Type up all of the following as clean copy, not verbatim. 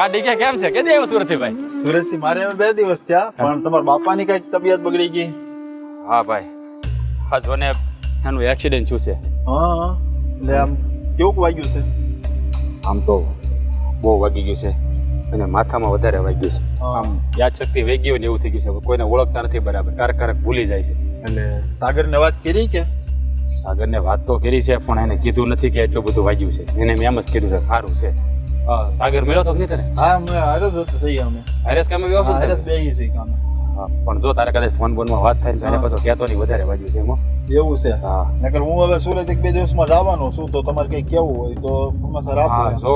કાઢી કે કેમ છે કે દેવ સુરત થી ભાઈ? સુરત થી મારે હવે 2 દિવસ થયા, પણ તમારા બાપાની કઈક તબિયત બગડી ગઈ. હા ભાઈ, હા જો ને એનું એક્સિડન્ટ થયું છે. હા, એટલે આમ કેવું વાગ્યું છે? આમ તો બહુ વાગી ગયું છે અને માથામાં વધારે વાગ્યું છે. આમ યાદ શક્તિ વહી ગઈ હોય ને એવું થઈ ગયું છે. કોઈને ઓળખતા નથી બરાબર, ક્યારેક ભૂલી જાય છે. એટલે સાગરને વાત કરી કે? સાગરને વાત તો કરી છે, પણ એને કીધું નથી કે એટલું બધું વાગ્યું છે. એને મેં એમ જ કીધું છે સારું છે. સાગર મળ્યો તો નહીં તને? હા, અમે હરસ હતો થઈ અમે. હરેશ કામે ગયો હતો? હરસ બેહી છે કામે. હા, પણ જો તારે કદાચ ફોન બોનમાં વાત થાય ને એને બધો કહેતો નહીં વધારે વાગ્યું છે એમાં. એવું છે? હા, નકર હું હવે સુરત 1-2 દિવસમાં જવાનો છું, તો તમારે કઈ કેવું હોય તો સમાચાર આપો. હા જો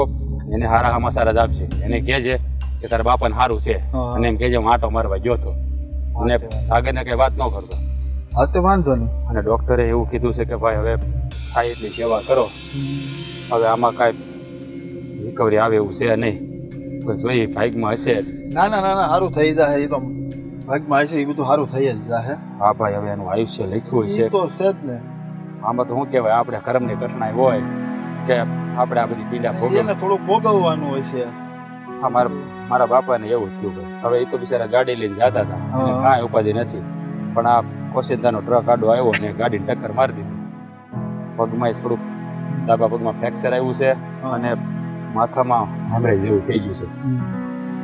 એને હારા સમાચાર જ આપશે. એને કહેજે કે તારા બાપાને સારું છે અને એમ કહેજે હું આંટો મારવા ગયો હતો અને સાગરને કઈ વાત ન કરતો. હા તો વાંધો નહીં. અને ડોક્ટરે એવું કીધું છે કે ભાઈ હવે થાય એટલી સેવા કરો, હવે આમાં કાંઈ રિકવરી આવે એવું છે નહીં. બસ ભાઈ ભાગમાં હશે. ના ના ના ના, સારું થઈ જાય. એ તો ભાગમાં હશે, એ બધું સારું થઈ જ જાય. હા ભાઈ, હવે એનું આયુષ્ય લખ્યું છે. એ તો છે જ ને. આમાં તો શું કહેવાય, આપણે કર્મની કઠણાઈ હોય કે આપણે આ બધી પીડા ભોગવીએ. એને થોડુંક ભોગવવાનું હોય છે. હા, મારા બાપાને એવું જ થયું ભાઈ. હવે એ તો બિચારા ગાડી લઈને જતા હતા, કાંઈ ઉપાધિ નથી. પણ આ કોશિંદાનો ટ્રક આડો આવ્યો ને ગાડીને ટક્કર મારી દીધી. પગમાં થોડુંક ડાબા પગમાં ફ્રેક્ચર આવ્યું છે અને માથામાં હેમરેજ જેવું થઈ ગયું છે.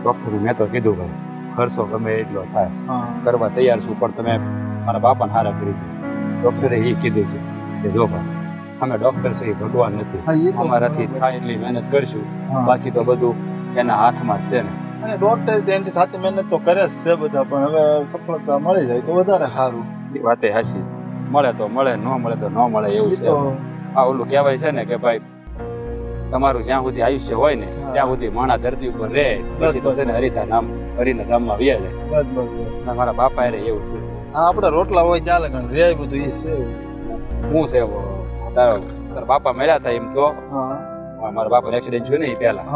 ડોક્ટરે મેં તો કીધું ભાઈ ખર્ચો ગમે એટલો થાય કરવા તૈયાર છું, પણ તમે મારા બાપાને હારા કરી દો. ડોક્ટરે એ કીધું છે કે જો ભાઈ અમે ડોક્ટર છે, ભગવાન નથી. અમારાથી થાય એટલી મહેનત કરશું, બાકી તો બધું એના હાથમાં છે ને. અને ડોક્ટર તેનાથી થતી મહેનત તો કરે જ છે બધા, પણ હવે સફળતા મળી જાય તો વધારે સારું. એ વાતે હાચી. મળે તો મળે, ન મળે તો ન મળે એવું છે. આ ઓલું કહેવાય છે ને કે ભાઈ તમારું જ્યાં સુધી આયુષ્ય હોય ને ત્યાં સુધી માણા ધરતી ઉપર રહે, પછી તો તેને હરિના ધામમાં વ્યા જાય. બસ બસ બસ. મારા બાપા એને એવું થયું છે. હા, આપડે રોટલા હોય ચાલે, પણ રે બધું એ છે. શું છે તારા બાપા મળ્યા હતા એમ તો? મારા બાપાને એક્સિડન્ટ થયું ને એ પહેલા,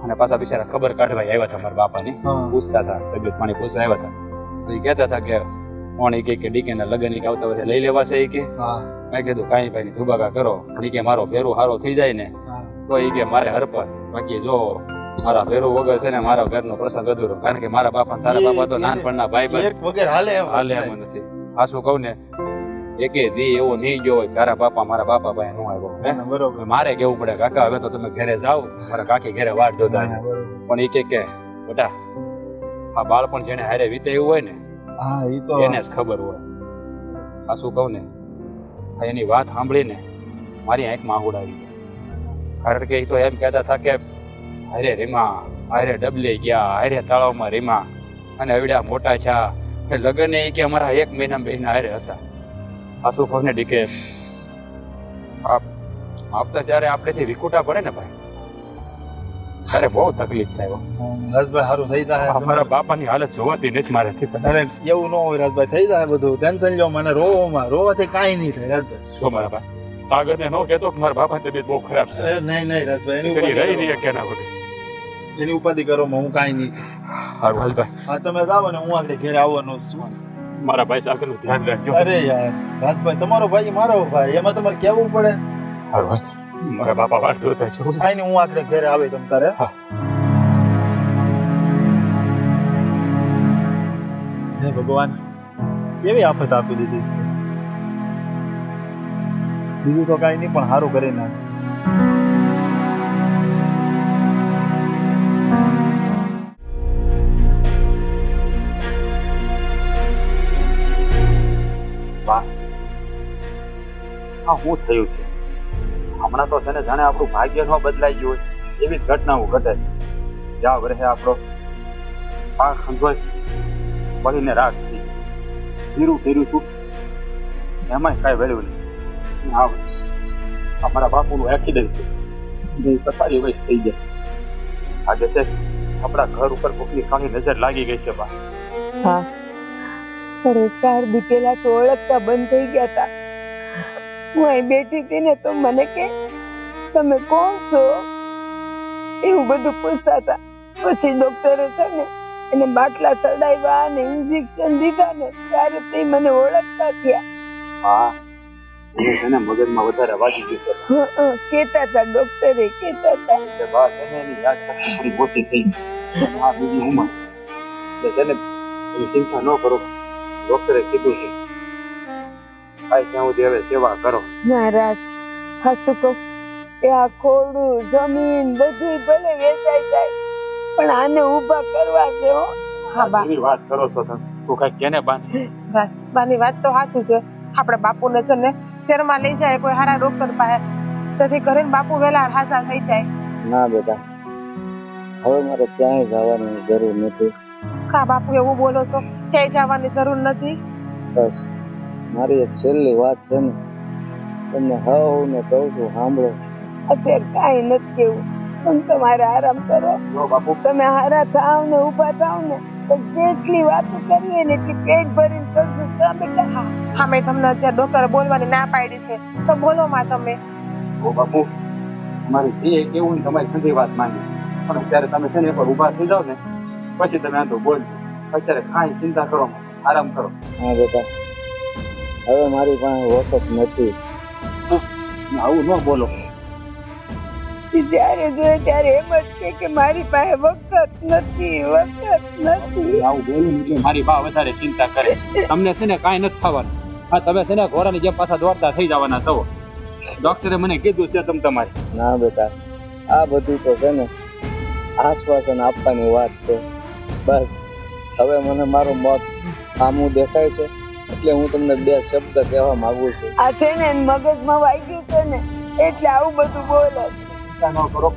અને પાછા બિચારા ખબર કાઢવા આવ્યા હતા મારા બાપાની, પૂછતા હતા તબિયત પાણી પૂછવા આવ્યા હતા. તો એ કહેતા હતા કે કોણ એ કે ડીકે ના લગ્ન આવતા વર્ષે લઈ લેવા છે. એ કે મેં કીધું કાંઈ ભાઈ ધુબાકા કરો, એ કે મારો ફેરું સારો થઈ જાય ને તો એ કે મારે હરપત, બાકી જો મારા ફેરું વગર છે ને મારા ઘરનો પ્રસંગ અધૂરો. કારણ કે મારા બાપા તારા બાપા તો નાનપણના ભાઈ વગર હાલે એમ નથી. આ શું કહું ને, એકે દી એવો નહીં ગયો હોય તારા બાપા મારા બાપા ભાઈ નો આવ્યો. બરોબર, મારે કેવું પડે કાકા હવે તો તમે ઘરે જાઓ, મારા કાકી ઘરે વાટ જોતા. પણ એ કે બેટા આ બાળપણ જેને હારે વીતાયું હોય ને એને જ ખબર હોય. આ શું કહું ને, એની વાત સાંભળીને મારી આંખમાં આહુડ આવી ગયા. કારણ કે એ તો એમ કહેતા હતા કે હારે રીમા, હારે ડબલે ગયા, હારે તળાવમાં રીમા, અને અવડ્યા મોટા થયા. લગ્ન એ કે અમારા 1 મહિના બેના હારે હતા. આ શું કહું ને ડીકે, આપતા ત્યારે આપણેથી વિખૂટા પડે ને ભાઈ, ત્યારે બહુ તકલીફ થાય. રાજભાઈ સારું થઈ જાય. અમારા બાપાની હાલત જોવાતી નથી મારેથી. અરે એવું ન હોય રાજભાઈ, થઈ જાય બધું. ટેન્શન લો મને, રોવાથી કાંઈ નહીં થાય રાજભાઈ. શું મારા ભાઈ સાગરને ન કહેતો કે મારા બાપાની તબિયત બહુ ખરાબ છે? નહીં નહીં રાજભાઈ, રહી નહીં કે ના વગર એની ઉપાધિ કરો, હું કાંઈ નહીં. સારું હાલભાઈ, હા તમે જાઓ ને હું આગળ ઘેરે આવવાનો છું. મારા ભાઈ સાગરનું ધ્યાન રાખજો. અરે યાર રાજભાઈ, તમારો ભાઈ મારો ભાઈ, એમાં તમારે કેવું પડે. સારું ભાઈ, મારા બાપા વાત જોતા છે. કાંઈ નહીં, હું આગળ ઘેરે આવે તમ તારે. હે ભગવાન, કેવી આફત આપી દીધી છે. બીજું તો કાંઈ નહીં, પણ સારું કરી નાખ. હા, શું થયું છે હમણાં તો છે ને, જાણે આપણું ભાગ્ય ન બદલાઈ ગયું હોય એવી જ ઘટનાઓ ઘટે. જ્યાં વરસે આપણો પાક ખંજોય બળીને રાખ થઈ, ધીરું ધીરું તું એમાંય કાંઈ વેળ્યું નહીં. અમારા બાપુનું એક્સિડન્ટ થયું, 45 વર્ષ થઈ ગયા. આજે છે આપણા ઘર ઉપર કોકની કાળી નજર લાગી ગઈ છે. બા હા, અરે 4 દી પહેલા તો ઓળખતા બંધ થઈ ગયા હતા. હું અહીં બેઠી હતી ને તો મને કે તમે કોણ છો એવું બધું પૂછતા હતા. પછી ડોક્ટરે છે ને એને બાટલા ચડાવ્યા અને ઇન્જેક્શન દીધા ને ત્યારે તે મને ઓળખતા થયા. હા, એને છે ને મગજમાં વધારે વાગી ગયું છે કેતા હતા ડોક્ટરે કેતા હતા એટલે બા છે ને એની યાદશક્તિ થોડી ઓછી થઈ ગઈ અને આ બીજી ઉંમર એટલે છે ને એની ચિંતા ન કરો ડોક્ટરે કીધું છે આ ત્યાં સુધી હવે સેવા કરો નારાજ હાસુ કહું કે આ ખોડું જમીન બધું ભલે વેચાઈ જાય પણ આને ઊભા કરવા છે હો હા બા એવી વાત કરો છો તમે તું કઈ કેને બાંધ બસ બાની વાત તો સાચી છે આપણે બાપુને છે ને શહેરમાં લઈ જાય કોઈ સારા ડોક્ટર પાસે તેથી કરીને બાપુ વહેલા હાજા થઈ જાય ના બેટા હવે મારે ક્યાંય જવાની જરૂર નથી કા બાપુ એવું બોલો છો ક્યાંય જવાની જરૂર નથી બસ મારી એક છેલ્લી વાત છે ને તમને હવને કહું છું સાંભળો અત્યારે કાંઈ નથી કેવું પણ તમારે આરામ કરો જો બાપુ તમે હારા થાવ ને ઊભા થાવ ને તો જેટલી વાતો કરીએ ને એટલી પેટ ભરીને કરશું તો બેટા હા મેં તમને અત્યારે ડોક્ટરે બોલવાની ના પાડી છે તો બોલો માં તમે ઓ બાપુ તમારી જે કેવું ને તમારી બધી વાત માની પણ અત્યારે તમે છે ને એકવાર ઊભા થઈ જાવ ને પછી તમે આ તો બોલજો અત્યારે કાંઈ ચિંતા કરો આરામ કરો હા બેટા હવે મારી પાસે વખત નથી આવું ન બોલો જ્યારે જોઈએ ત્યારે એમ જ કે મારી પાસે વખત નથી આવું બોલું એટલે મારી બા વધારે ચિંતા કરે તમને છે ને કાંઈ નથી થવાનું હા તમે છે ને ઘોડાની જેમ પાછા દોડતા થઈ જવાના છો ડોક્ટરે મને કીધું છે તમે તમારે ના બેટા આ બધું તો છે ને આશ્વાસન આપવાની વાત છે બસ હવે મને મારું મોત સામું દેખાય છે એટલે હું તમને બે શબ્દ કહેવા માંગુ છું આ છે ને એને મગજમાં વાગ્યું છે ને એટલે આવું બધું બોલે ચિંતા ન કરો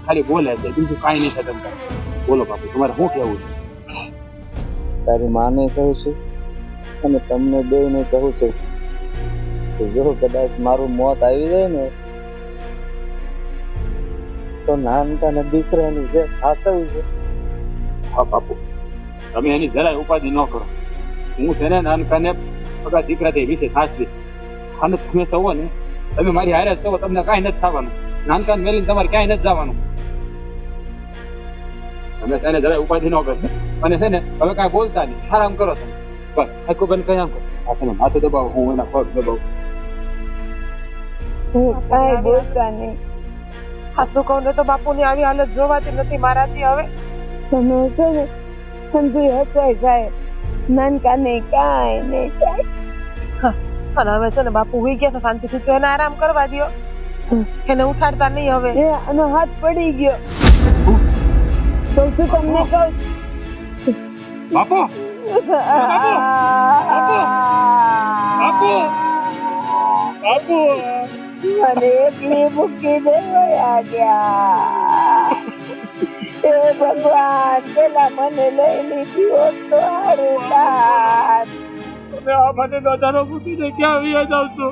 ખાલી બોલે છે બીજું કાંઈ નહીં થાય તમે બોલો બાપુ તમારે શું કહેવું છે તારી માને કહું છું અને તમને બેયને કહું છું કે જો કદાચ મારું મોત આવી જાય ને તો નાનકાના દીકરાની જે સાસવ છે હા બાપુ તમે એની જરાય ઉપાધિ ન કરો હું છે ને નાનકાને પગા દીકરા તે વિશે સાચવી અને તમે સૌ ને તમે મારી હારે સૌ તમને કાંઈ નથી થવાનું નાનકાન મેલીને તમારે ક્યાંય નથી જવાનું તમે છે ને જરાય ઉપાધિ ન કરો અને છે ને હવે કાંઈ બોલતા નહીં આરામ કરો તમે બસ આખું બંધ કઈ આમ કરો આ તમે માથું દબાવો હું એના પગ દબાવું હું કાંઈ બોલતા નહીં હા શું કહું ને તો બાપુની આવી હાલત જોવાતી નથી મારાથી હવે તમે છે ને અંધું હસાઈ જાય નાનકાને કાંઈ નહીં અને હવે છે ને બાપુ હુઈ ગયા તો શાંતિથી તો એને આરામ કરવા દ્યો એને ઉઠાડતા નહીં હવે એ આનો હાથ પડી ગયો કહું છું તમને કહું બાપુ બાપુ મને એકલી મૂકીને વયા ગયા એ ભગવાન પેલા મને લઈ લીધી હોત તો હારું થાત. તમે આ મને નજારો મૂકીને ક્યાં વ્યા જાવ છો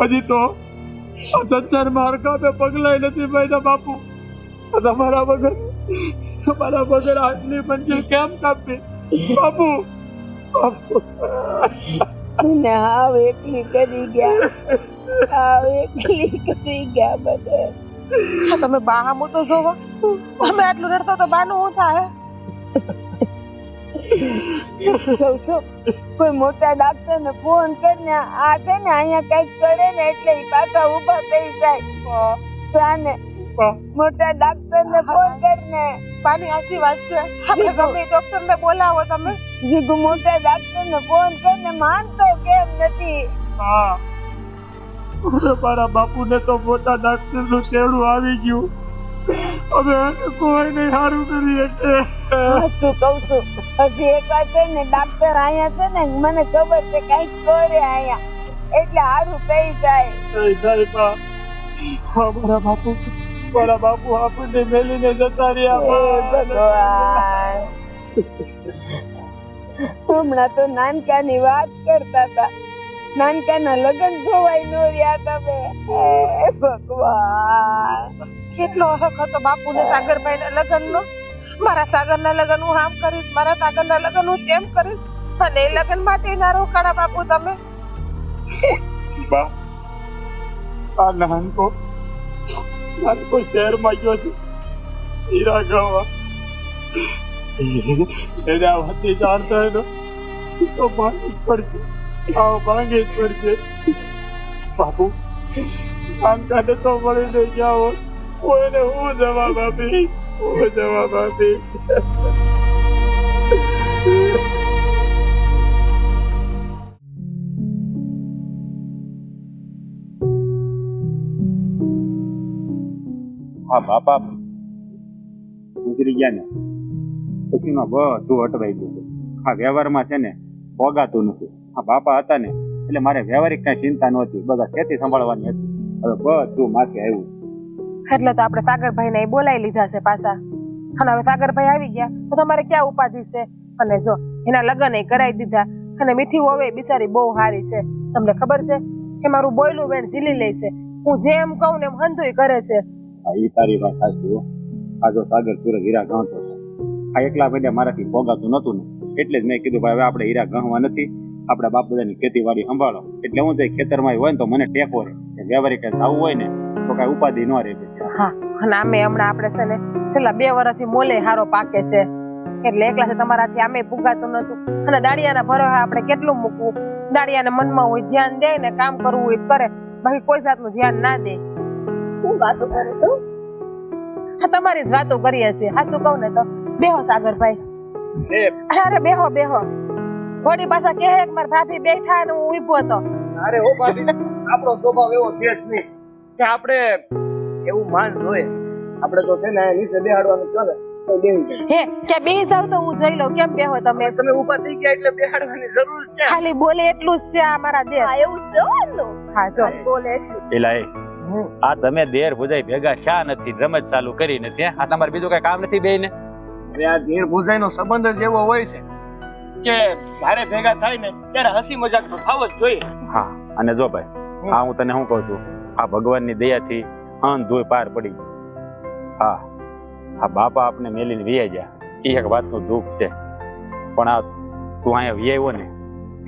હજી તો આ સંસારમાં હરકાપે પગલાય નથી ભાઈ બાપુ તમારા વગર આટલી મંજિલ કેમ કાપી બાપુ મને હાવ એકલી કરી ગયા બધે. હા, તમે બાહામું તો જોવો તમે આટલું રડતો તો બાનું શું થાય કહું છું કોઈ મોટા ડાક્ટર ને ફોન કરીને આ છે ને અહીંયા કઈક કરે ને એટલે ઈ પાછા ઊભા થઈ જાય સાને મોટા ડાક્ટર ને ફોન કરીને બાની સાચી વાત છે આપણે ગમે ડોક્ટર ને બોલાવો તમે જીગુ મોટા ડાક્ટર ને ફોન કરીને માનતો કેમ નથી. હા મારા બાપુને તો મોટા ડાક્ટર નું તેડું આવી ગયું હવે કોઈ નહીં સારું કરી શકે. શું કહું છું હજી એક વાર છે ને ડાક્ટર અહીંયા છે ને મને ખબર છે કઈક કરે અહીંયા એટલે સારું થઈ જાય. મારા બાપુ આપણને મેલીને જતા રહ્યા. ભગવાન હમણાં તો નાનકાની વાત કરતા હતા નાનકાના લગ્ન જોવાય નો રહ્યા તમે. ભગવાન કેટલો હક હતો બાપુને સાગરભાઈ ના લગ્ન નો મારા સાગર ના લગ્ન હું આમ કરીશ મારા સાગર ના લગ્ન હું તેમ કરીશ અને એ લગ્ન માટે ના રોકાણા બાપુ તમે. બા આ નાનકો શહેરમાં ગયો છે હીરા ગવા એને આ વાતની જાણ થાય તો માનવું જ પડશે આવો ભાંગી જ પડશે બાપુ આમ કાઢે તો મળી નહીં જાઓ કોઈને હું જવાબ આપીશ હા બાપા ગુજરી ગયા ને પછી બધું અટવાઈ ગયું છે. આ વ્યવહારમાં છે ને ભોગાતું નથી. આ બાપા હતા ને એટલે મારે વ્યવહારિક કઈ ચિંતા નહોતી, બધા ખેતી સંભાળવાની હતી. હવે બધું માથે આવ્યું. એટલે તો આપણે સાગરભાઈ ને બોલાવી લીધા છે પાછા. અને હવે સાગરભાઈ આવી ગયા તો તમારે ક્યાં ઉપાધિ છે? અને જો એના લગ્ન એ કરાવી દીધા. અને મીઠી હોવે બિચારી બહુ સારી છે. તમને ખબર છે કે મારું બોયલું વેણ ઝીલી લે છે. હું જેમ કહું ને એમ હંધુય કરે છે. એ તારી વાત સાચી હો. આ જો સાગર સુરત હીરા ગણતો છે. આ એકલા ભાઈ મારાથી ભોગાતું નતું ને એટલે જ મેં કીધું ભાઈ હવે આપણે હીરા ગણવા નથી, આપણા બાપ બધાની ખેતીવાડી સંભાળો. એટલે હું જઈ ખેતરમાં હોય ને તો મને ટેકો રહે. વ્યવહારિક થવું હોય ને તો કઈ ઉપાધિ ન રહે પછી. હા, અને આમે હમણાં આપણે છે ને છેલ્લા 2 વર્ષથી મોલે હારો પાકે છે એટલે એકલા છે તમારાથી આમે ભૂગાતું નતું. અને દાડિયાના ભરોહા આપણે કેટલું મૂકવું? દાડિયાને મનમાં હોય ધ્યાન દે ને કામ કરવું હોય કરે, બાકી કોઈ જાતનું ધ્યાન ના દે. હું વાતો કરું છું? હા, તમારી જ વાતો કરીએ છીએ. સાચું કહું ને તો બેહો સાગરભાઈ. અરે બેહો બેહો. થોડી પાછા કહે કે મારા ભાભી બેઠા ને હું ઊભો હતો. અરે હો ભાભી, આપણો સ્વભાવ એવો છે જ નહીં કે આપણે એવું માન જોઈએ. આપણે તો છે ને નીચે બેહાડવાનું ચાલે તો બેહી જાય. હે કે બેહી જાવ તો હું જોઈ લઉં. કેમ બેહો તમે? તમે ઊભા થઈ ગયા એટલે બેહાડવાની જરૂર છે. ખાલી બોલે એટલું જ છે આ મારા દેર. હા એવું છે એમનું. હા જો બોલે એટલું. પેલા આ તમે દેર ભુજાઈ ભેગા શા નથી રમત ચાલુ કરી નથી? આ તમારે બીજું કઈ કામ નથી બેય ને? હવે આ દેર ભુજાઈનો સંબંધ જ એવો હોય છે કે જ્યારે ભેગા થાય ને ત્યારે હસી મજાક તો થાવ જ જોઈએ. હા, અને જો ભાઈ આ હું તને શું કહું છું, આ ભગવાનની દયાથી અંધોય પાર પડી. હા, આ બાપા આપને મેલીને વિયા ગયા એ એક વાતનું દુઃખ છે. પણ આ તું અહીંયા વિયાવ્યો ને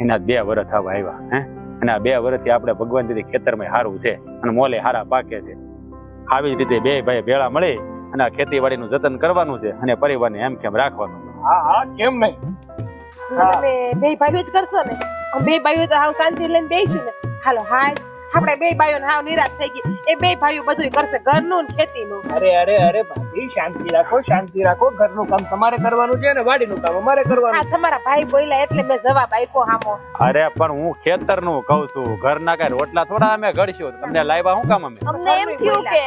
એના 2 વર્ષ થવા આવ્યા હે. અને આ 2 વર્ષથી આપણે ભગવાન દીધી ખેતરમાં સારું છે અને મોલે સારા પાકે છે. આવી જ રીતે 2 ભાઈ ભેળા મળી અને આ ખેતીવાડીનું જતન કરવાનું છે અને પરિવારને એમ કેમ રાખવાનું. હા હા, કેમ નહીં. તમે 2 ભાઈઓ જ કરશો ને? 2 ભાઈઓ તો હાવ શાંતિ લઈને બેસીશું ને. હાલો હાજ આપણે 2 ભાઈઓને હાવ નિરાશ થઈ ગઈ. એ 2 ભાઈઓ બધું કરશે ઘરનું ને ખેતીનું. અરે ભાભી, શાંતિ રાખો. ઘરનું કામ તમારે કરવાનું છે ને વાડીનું કામ અમારે કરવાનું. આ તમારા ભાઈ બોલ્યા એટલે મેં જવાબ આપ્યો હામો. અરે પણ હું ખેતરનું કહું છું, ઘરના કઈ રોટલા થોડા અમે ઘડશું. તમને લાવ્યા શું કામ અમે? અમને એમ થયું કે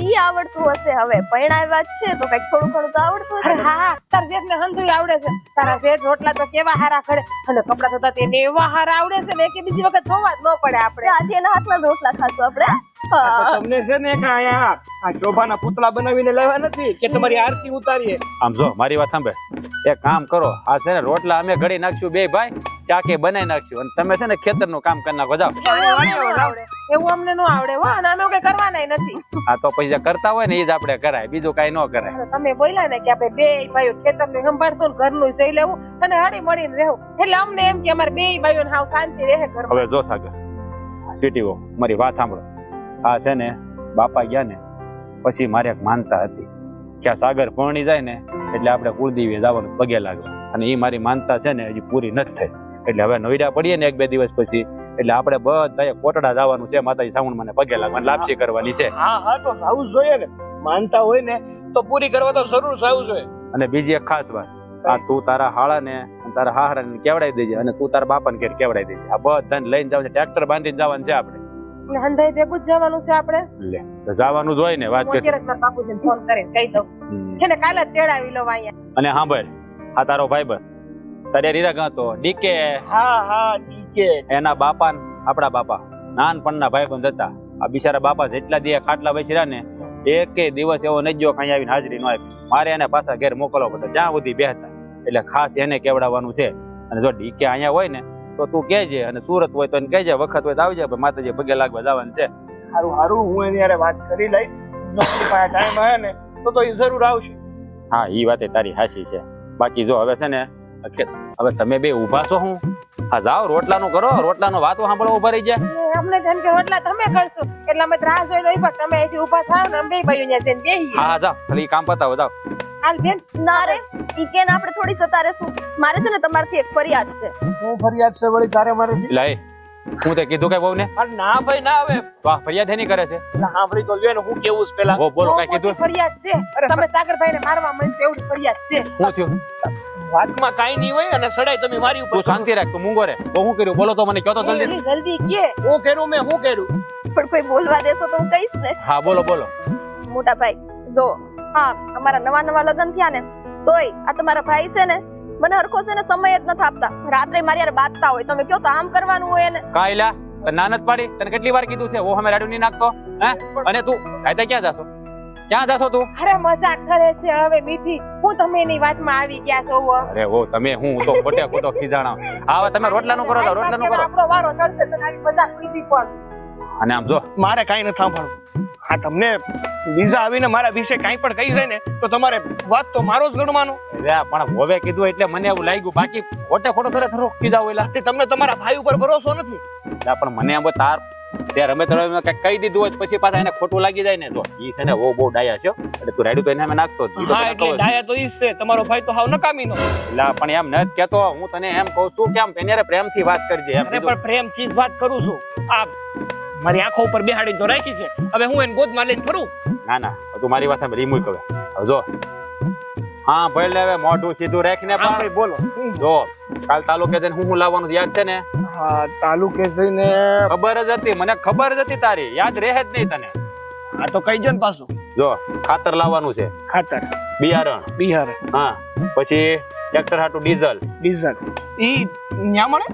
ઈ આવડતું હશે. હવે પરણાવ્યા જ છે તો કઈક થોડું ઘણું તો આવડતું હશે. અરે હા, તાર શેઠને હંધુય આવડે છે. તારા શેઠ રોટલા તો કેવા હારા ઘડે અને કપડા ધોતા તેને એવા હારા આવડે છે ને કે બીજી વખત ધોવા જ ન પડે આપણે. આજે એના હાથના રોટલા ખાશું આપણે. તો તમને છે ને કે અહીંયા આ ચોભાના પુતળા બનાવીને લાવ્યા નથી કે તમારી આરતી ઉતારીએ. આમ જો મારી વાત સાંભળે, એક કામ કરો, આ છે ને રોટલા અમે ઘડી નાખશું 2 ભાઈ, શાકે બનાવી નાખશું અને તમે છે ને ખેતરનું કામ કરી નાખો. જાઓ. એવું અમને ન આવડે હો, અને અમે કઈ કરવાના નથી. આ તો પૈસા કરતા હોય ને એ જ આપણે કરાય, બીજું કઈ ન કરાય. તમે બોલ્યા ને કે આપણે 2 ભાઈઓ ખેતરનું સંભાળતું ઘરનું જોઈ લેવું અને હળી મળીને રહેવું, એટલે અમને એમ કે અમારે 2 ભાઈઓને હાવ શાંતિ રહે ઘરમાં. હવે જો સાગર સ્વીટીઓ મારી વાત સાંભળો. આ છે ને બાપા ગયા ને પછી મારે એક માનતા હતી કે આ સાગર પરણી જાય ને એટલે આપણે કુળદેવીએ જવાનું પગે લાગવા, અને એ મારી માનતા છે ને હજી પૂરી નથી થઈ. એટલે હવે નવડા પડીએ ને 1-2 દિવસ પછી એટલે આપણે બધા કોટડા જવાનું છે, માતાજી સાવણ મને પગે લાગવા લાપસી કરવાની છે. હા તો જાવું જોઈએ ને. માનતા હોય ને તો પૂરી કરવા તો જરૂર જાવું જોઈએ. અને બીજી એક ખાસ વાત, આ તું તારા હાળા ને તારા હાહરાને કેવડાવી દેજે અને તું તારા બાપાને ઘેર કેવડાવી દેજે. આ બધાને લઈને જવાનું છે, ટ્રેક્ટર બાંધીને જવાનું છે આપણે. એટલે હંધાઈ ભેગું જ જવાનું છે આપણે. લે તો જવાનું જ હોય ને. વાત હું અત્યારે જ મારા બાપુજીને ફોન કરીને કહી દઉં એને કાલે જ તેડાવી લો અહીંયા. અને સાંભળ, આ તારો ભાઈબંધ તારે રીરા ગણતો ડીકે, હા ડીકે, એના બાપા આપણા બાપા નાનપણના ભાઈબંધ હતા. આ બિચારા બાપા જેટલા દી ખાટલા બેસી ને એકે દિવસ એવો નહીં જો કઈ આવીને હાજરી ન આપી. મારે એને પાછા ઘેર મોકલવો પડે જ્યાં સુધી બેહતા. એટલે ખાસ એને કેવડાવવાનું છે. અને જો ડીકે અહીંયા હોય ને તો તું કહેજે, અને સુરત હોય તો એને કહેજે, વખત હોય તો આવજે, માતાજી પગે લાગવા જવાનું છે. સારું હું એની યારે વાત કરી લઈ. જો એની પાસે ટાઈમ આવે ને તો એ જરૂર આવશે. હા, એ વાત તારી હાચી છે. બાકી જો હવે છે ને હવે તમે 2 ઊભા છો, હું હા જાઓ રોટલાનું કરો, રોટલાનો વાતો સાંભળો ઉભા રહી જાય. અમને જેમ કે રોટલા તમે કરશો એટલે અમે રાહ જોઈને ઉભા, તમે અહીંથી ઉભા થાવ ને અમે 2 ભાઈઓ ત્યાં જઈને બેહીએ. હા જાઓ, ખાલી કામ પતાવો જાઓ. હાલ બેન ના રે ઈ કે ને આપણે થોડી જતા રહેશું. મારે છે ને તમારથી એક ફરિયાદ છે. હું ફરિયાદ છે વળી તારે મારેથી? લાય હું તે કીધું કઈ બહુને અરે ના ભાઈ ના હવે તો આ ફરિયાદ એની કરે છે એટલે સાંભળી તો લ્યો ને હું કેવું છે પેલા. ઓ બોલો કઈ બહુ કીધું મોટી ફરિયાદ છે અરે તમે સાગરભાઈને મારવા માંડશો એવડી ફરિયાદ છે શું થયું વાતમાં કાઈ નહીં હોય અને સડાઈ તમે મારી ઉપર તું શાંતિ રાખ તું મૂંગો રે બહુ હું કર્યું બોલો તો મને કહો તો જલ્દી જલ્દી કે હું કર્યું મેં હું કર્યું? પણ કોઈ બોલવા દેશો તો હું કહીશ ને. હા બોલો બોલો મોટા ભાઈ જો હા અમારા નવા લગ્ન થયા ને તોય આ તમારા ભાઈ છે ને મને હરખો છે ને સમય જ નથી આપતા. રાત્રે મારી યાર બાતતા હોય તમે કહો તો આમ કરવાનું હોય ને. કાયલા તને ના નથી પાડી તને કેટલી વાર કીધું છે ઓ અમે રાડું નહીં નાખતો હે અને તું કાયદા ક્યાં જાશો તું અરે મજાક કરે છે હવે મીઠી હું તમે એની વાતમાં આવી ગયા છો હો. અરે ઓ તમે હું તો ખોટે ખોટો ખીજાણા હવે તમે રોટલાનું કરો તો રોટલાનું કરો આપણો વારો ચડશે તને આવી મજાક પૂછી પણ અને આમ જો મારે કાઈ નથી સાંભળવું. હા તમને બીજા આવીને મારા વિશે કાઈ પણ કહી જાય ને તો તમારે વાત તો મારો જ ગણવાનો. અરે પણ હવે કીધું એટલે મને એવું લાગ્યું બાકી ખોટે ખોટો તને થોડો ખીજાવ એલા તે તમને તમારા ભાઈ ઉપર ભરોસો નથી. એટલે પણ મને આમ તાર તે રમે કઈ કહી દીધું હોય તો પછી પાછા એને ખોટું લાગી જાય ને જો ઈ છે ને બહુ ડાયા છે એટલે તું રાડ્યું તો એને અમે નાખતો જ. ઈ તો હા તને એટલે ખબર. ડાયા તો ઈ જ છે તમારો ભાઈ તો હાવ નકામીનો. એટલે પણ એમ નથી કેતો હું તને એમ કહું છું કે આમ એને પ્રેમથી વાત કરજે એમ અરે કીધું. પણ પ્રેમથી જ વાત કરું છું. આ મારી આંખો ઉપર બેહાડી તો રાખી છે હવે હું એને ગોદમાં લઈને ફરું. ના ના તું મારી વાત સાંભળી મૂક હવે હવે જો હા ભાઈ લે હવે મોઢું સીધું રાખીને હા પણ ભાઈ બોલો. જો કાલ તાલુકે જઈને હું લાવવાનું યાદ છે ને હા તાલુકે જઈને ખબર જ હતી મને ખબર જ હતી તારી યાદ રહે જ નહીં તને આ તો કઈ જો ને પાછું જો ખાતર લાવવાનું છે ખાતર બિયારણ બિહાર હા પછી ટ્રેક્ટર હાટું ડીઝલ ડીઝલ ઈ ન્યા મળે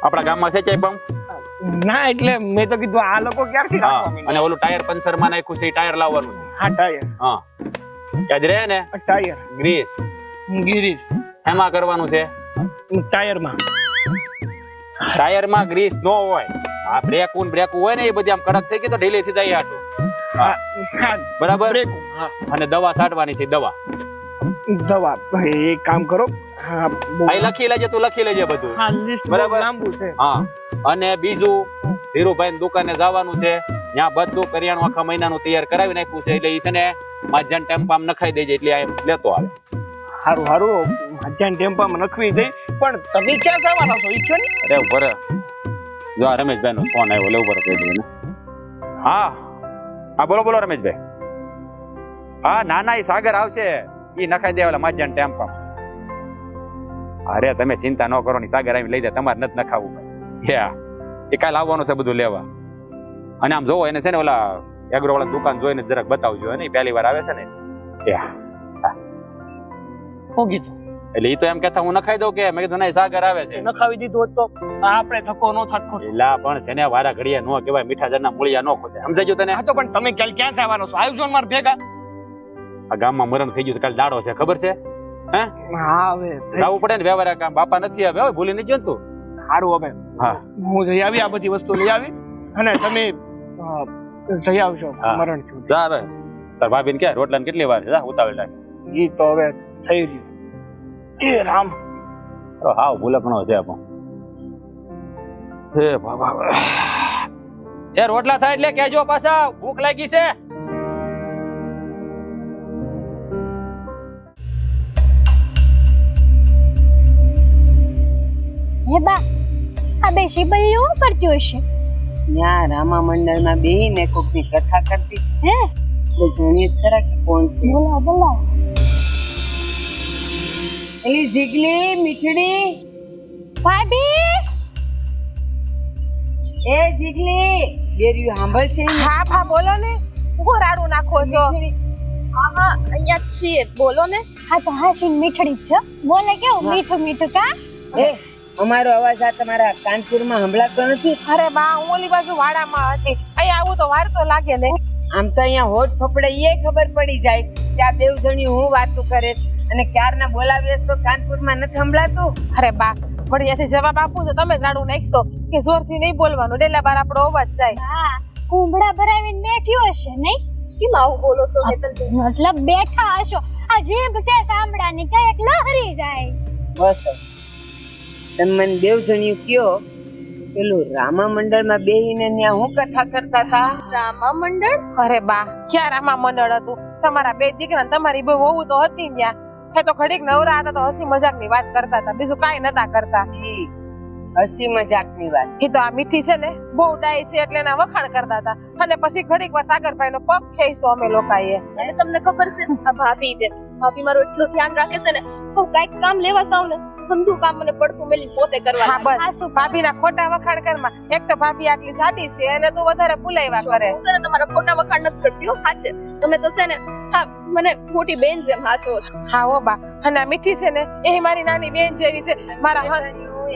આપણા ગામમાં છે ચાઈ પંપ ના એટલે મેં તો કીધું આ લોકો ક્યારથી હા રાખવા અને માંડ્યા? ઓલું ટાયર પંચર માં નાખ્યું છે એ ટાયર લાવવાનું છે હા ટાયર હા યાદ રહે ને ટાયર ગ્રીસ ગિરીશ એમાં કરવાનું છે ટાયરમાં ટાયરમાં ગ્રીસ નો હોય આ બ્રેકું હોય ને એ બધી આમ કડક થઈ ગઈ તો ઢીલી થઈ જાય હાટું હા હા બરાબર બ્રેક હા અને દવા છાંટવાની છે દવા દવા એક કામ કરો હા બહુ- અહીં લખી લેજે તું લખી લેજે બધું હા લિસ્ટ બરાબર. બરાબર લાંબુ છે હા અને બીજું ધીરુભાઈ દુકાને જવાનું છે ત્યાં બધું કરિયાણું આખા મહિનાનું તૈયાર કરાવી નાખ્યું છે એટલે ઈ છે ને માજન ટેમ્પામાં નખાઈ દેજે એટલે આ લેતો આવે હારું હારું મજાન ટેમ્પામાં નખવી દઈ પણ તમે ક્યાં જવાના છો ઈ કયો ને અરે ઉભર જો આ રમેશભાઈ નો ફોન આવ્યો લે ઉભર કહી દઉં ને હા હા બોલો બોલો રમેશભાઈ હા ના ના એ સાગર આવશે ઈ નખાઈ દેવાલા માજન ટેમ્પામાં અરે તમે ચિંતા ન કરો ની સાગર આવી લઈ જાય તમારે નથી નખાવું એ કાલ આવવાનું છે બધું લેવા અને આમ જોવો એને છે ને ઓલા એગ્રો વાળા દુકાન જોઈને જરાક બતાવજો ને પહેલી વાર આવે છે ને હું કીધું એટલે ઈ તો એમ કહેતા હું નખાઈ દઉં કે મેં કીધું ના સાગર આવે છે નખાવી દીધું હોત તો આપણે થકો નો થાત ખોટું. એલા પણ છે ને વારા ઘડીએ નો કહેવાય મીઠા જરના મૂળિયા નો ખોટે સમજાઈ ગયું તને હા તો પણ તમે કાલ ક્યાં જવાનો છો આવજો ને માર ભેગા આ ગામમાં મરણ થઈ ગયું છે કાલ દાડો છે ખબર છે હે હા હવે જવું પડે ને વ્યવહાર કામ બાપા નથી હવે હવે ભૂલી નહીં ગયો ને તું સારું હવે હા હું જઈ આવી આ બધી વસ્તુ લઈ આવી અને તમે જઈ આવશો હા. મરણ થયું જા હવે તાર ભાભીને કે રોટલાને કેટલી વાર છે જા ઉતાવળ રાખે ઈ તો હવે થઈ રહ્યું એ રામ હાવ ભૂલકણો છે પણ હે બાબા એ રોટલા થાય એટલે કહેજો પાછા ભૂખ લાગી છે હે બા આ બે શિબૈયું શું કરતી હશે ત્યાં રામા મંડળમાં બેહીને કોકની કથા કરતી હે તો જાણીએ જ ખરા કે કોણ છે બોલા બોલા એલી જીગલી મીઠડી ભાભી એ જીગલી બેરિયું સાંભળ છે ને? હા ભા બોલો ને હું રાડું નાખો છો હા હા અહીંયા જ છીએ બોલો ને. હા તો હાશીન મીઠડી જ છે બોલે કેવું મીઠું મીઠું કા એ અમારો અવાજ આ તમારા કાનપુરમાં સંભળાતો નથી? અરે બા હું ઓલી બાજુ વાડામાં હતી અહીંયા આવું તો વાર તો લાગે ને આમ તો અહીંયા હોઠ ફફડે એ ખબર પડી જાય કે આ બેવ જણી હું વાતું કરે છે. અને ક્યારના બોલાવીએ તો કાનપુરમાં નથી સંભળાતું? અરે બા વળી અહીંયાથી જવાબ આપું તો તમે જ રાડું નાખશો કે જોરથી નહીં બોલવાનું ડેલા બાર આપણો અવાજ જાય હા કુંભડા ભરાવીને બેઠી હશે નહીં કેમ આવું બોલો છો હેતલબેન? મતલબ બેઠા હશો આ જીભ છે સાંભળાની કઈક લહરી જાય બસ તમે મને બેવ જણ્યું કયો પેલું રામા મંડળમાં બેહીને ત્યાં હું કથા કરતા હતા? રામા મંડળ? અરે બા ક્યાં રામા મંડળ હતું તમારા બે દીકરા ને તમારી બે વહુ તો હતી ને ત્યાં. એ તો ઘડીક નવરા હતા તો હસી મજાકની વાત કરતા હતા, બીજું કાંઈ નતા કરતા. હસી મજાકની વાત. એ તો આ મીઠી છે ને બહુ ડાય છે એટલે એના વખાણ કરતા હતા. અને પછી ઘડીક વાર સાગરભાઈ નો પગ ખેંચો અમે લોકોએ. અને તમને ખબર છે આ ભાભી મારું એટલું ધ્યાન રાખે છે ને, હું કાંઈક કામ લેવા જાઉં ને ધંધું કામ મને પડતું મેલી પોતે કરવા. હા બસ ભાભીના ખોટા વખાણ કરમાં. એક તો ભાભી આટલી જાડી છે અને તું વધારે ફૂલાવ્યા કરે. હું છે ને તમારા ખોટા વખાણ નથી કરતી હો. હા છે તમે તો છે ને હા મને મોટી બેન જેમ હાચો છો. હા ઓ બા, અને આ મીઠી છે ને એ મારી નાની બેન જેવી છે. મારા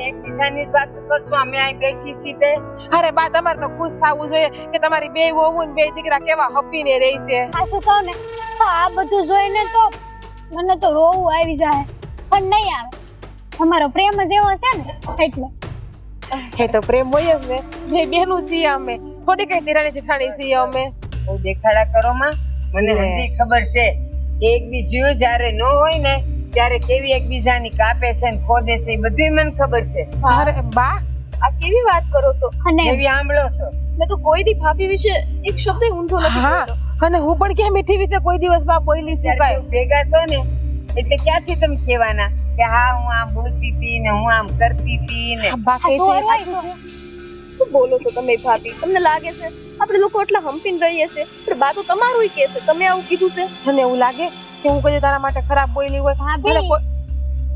એકબીજાની વાત કરશું અમે અહીં બેઠી છીએ. અરે બા તમારે તો ખુશ થવું જોઈએ કે તમારી બે વહુ ને બે દીકરા કેવા હપીને રહી છે. આ શું કહું ને તો આ બધું જોઈને તો મને તો રોવું આવી જાય, પણ નહીં આવે. તમારો પ્રેમ જ એવો છે ને એટલે. એ તો પ્રેમ હોય જ ને, બે બેનું છીએ અમે, થોડી કઈ દેરાણી જેઠાણી છીએ અમે. બહુ દેખાડા કરો માં. મને બધી ખબર છે એકબીજું જ્યારે ન હોય ને ત્યારે કેવી એકબીજાની કાપે છે ને ખોદે છે, એ બધું મને ખબર છે. અરે બા આ કેવી વાત કરો છો? અને કેવી સાંભળો છો? મેં તો કોઈ દી ભાભી વિશે એક શબ્દ ઊંધો નથી હા, બોલ્યો. અને હું પણ ક્યાં મીઠી વિશે કોઈ દિવસ બા બોલી છું જ્યારે કાંઈ. ભેગા છો ને એટલે ક્યાંથી તમે કહેવાના કે હા હું આમ બોલતી હતી ને હું આમ કરતી હતી ને. બા કહે શું છે હોય છે? શું બોલો છો તમે ભાભી? તમને લાગે છે આપણે લોકો એટલા હંપીને રહીએ છીએ પણ બા તો તમારું કે છે. તમે આવું કીધું છે? તને એવું લાગે કે હું કોઈ તારા માટે ખરાબ બોલી હોય? ભાભી, મને કોઈ-